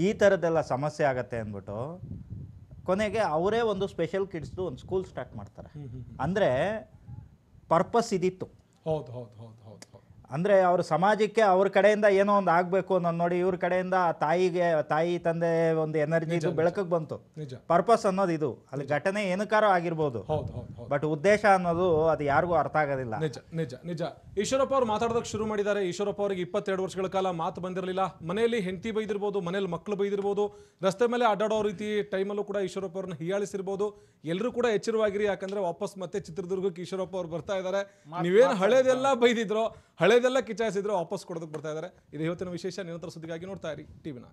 ಈ ಥರದ್ದೆಲ್ಲ ಸಮಸ್ಯೆ ಆಗತ್ತೆ ಅಂದ್ಬಿಟ್ಟು ಕೊನೆಗೆ ಅವರೇ ಒಂದು ಸ್ಪೆಷಲ್ ಕಿಡ್ಸ್ದು ಒಂದು ಸ್ಕೂಲ್ ಸ್ಟಾರ್ಟ್ ಮಾಡ್ತಾರೆ. ಅಂದರೆ ಪರ್ಪಸ್ ಇದಿತ್ತು. ಹೌದು ಹೌದು ಹೌದು ಹೌದು. ಅಂದರೆ ಅವ್ರ ಸಮಾಜಕ್ಕೆ ಅವ್ರ ಕಡೆಯಿಂದ ಏನೋ ಒಂದು ಆಗಬೇಕು ಅನ್ನೋದು ನೋಡಿ ಇವ್ರ ಕಡೆಯಿಂದ ತಾಯಿ ತಂದೆ ಒಂದು ಎನರ್ಜಿ ಬೆಳಕಿಗೆ ಬಂತು. ಪರ್ಪಸ್ ಅನ್ನೋದು ಇದು, ಅಲ್ಲಿ ಘಟನೆ ಏನಕ್ಕಾರೋ ಆಗಿರ್ಬೋದು, ಬಟ್ ಉದ್ದೇಶ ಅನ್ನೋದು ಅದು ಯಾರಿಗೂ ಅರ್ಥ ಆಗೋದಿಲ್ಲ. ನಿಜ ನಿಜ ನಿಜ. ಈಶ್ವರಪ್ಪ ಅವ್ರು ಮಾತಾಡೋದಕ್ಕೆ ಶುರು ಮಾಡಿದ್ದಾರೆ. ಈಶ್ವರಪ್ಪ ಅವರಿಗೆ 22 ವರ್ಷಗಳ ಕಾಲ ಮಾತು ಬಂದಿರಲಿಲ್ಲ. ಮನೆಯಲ್ಲಿ ಹೆಂಡತಿ ಬೈದಿರ್ಬೋದು, ಮನೇಲಿ ಮಕ್ಕಳು ಬೈದಿರ್ಬೋದು, ರಸ್ತೆ ಮೇಲೆ ಅಡ್ಡಾಡೋ ರೀತಿ ಟೈಮಲ್ಲೂ ಕೂಡ ಈಶ್ವರಪ್ಪ ಅವ್ರನ್ನ ಹೀಯಾಳಿಸಿರ್ಬೋದು. ಎಲ್ಲರೂ ಕೂಡ ಎಚ್ಚರವಾಗಿರಿ, ಯಾಕಂದ್ರೆ ವಾಪಸ್ ಮತ್ತೆ ಚಿತ್ರದುರ್ಗಕ್ಕೆ ಈಶ್ವರಪ್ಪ ಅವ್ರು ಬರ್ತಾ ಇದ್ದಾರೆ. ನೀವೇನು ಹಳೇದೆಲ್ಲ ಬೈದಿದ್ರೋ, ಹಳೇದೆಲ್ಲ ಕಿಚಾಯಿಸಿದ್ರು, ವಾಪಸ್ ಕೊಡೋದಕ್ಕೆ ಬರ್ತಾ ಇದ್ದಾರೆ. ಇದು ಇವತ್ತಿನ ವಿಶೇಷ. ನಿರಂತರ ಸುದ್ದಿಗಾಗಿ ನೋಡ್ತಾ ಇರಿ TV9.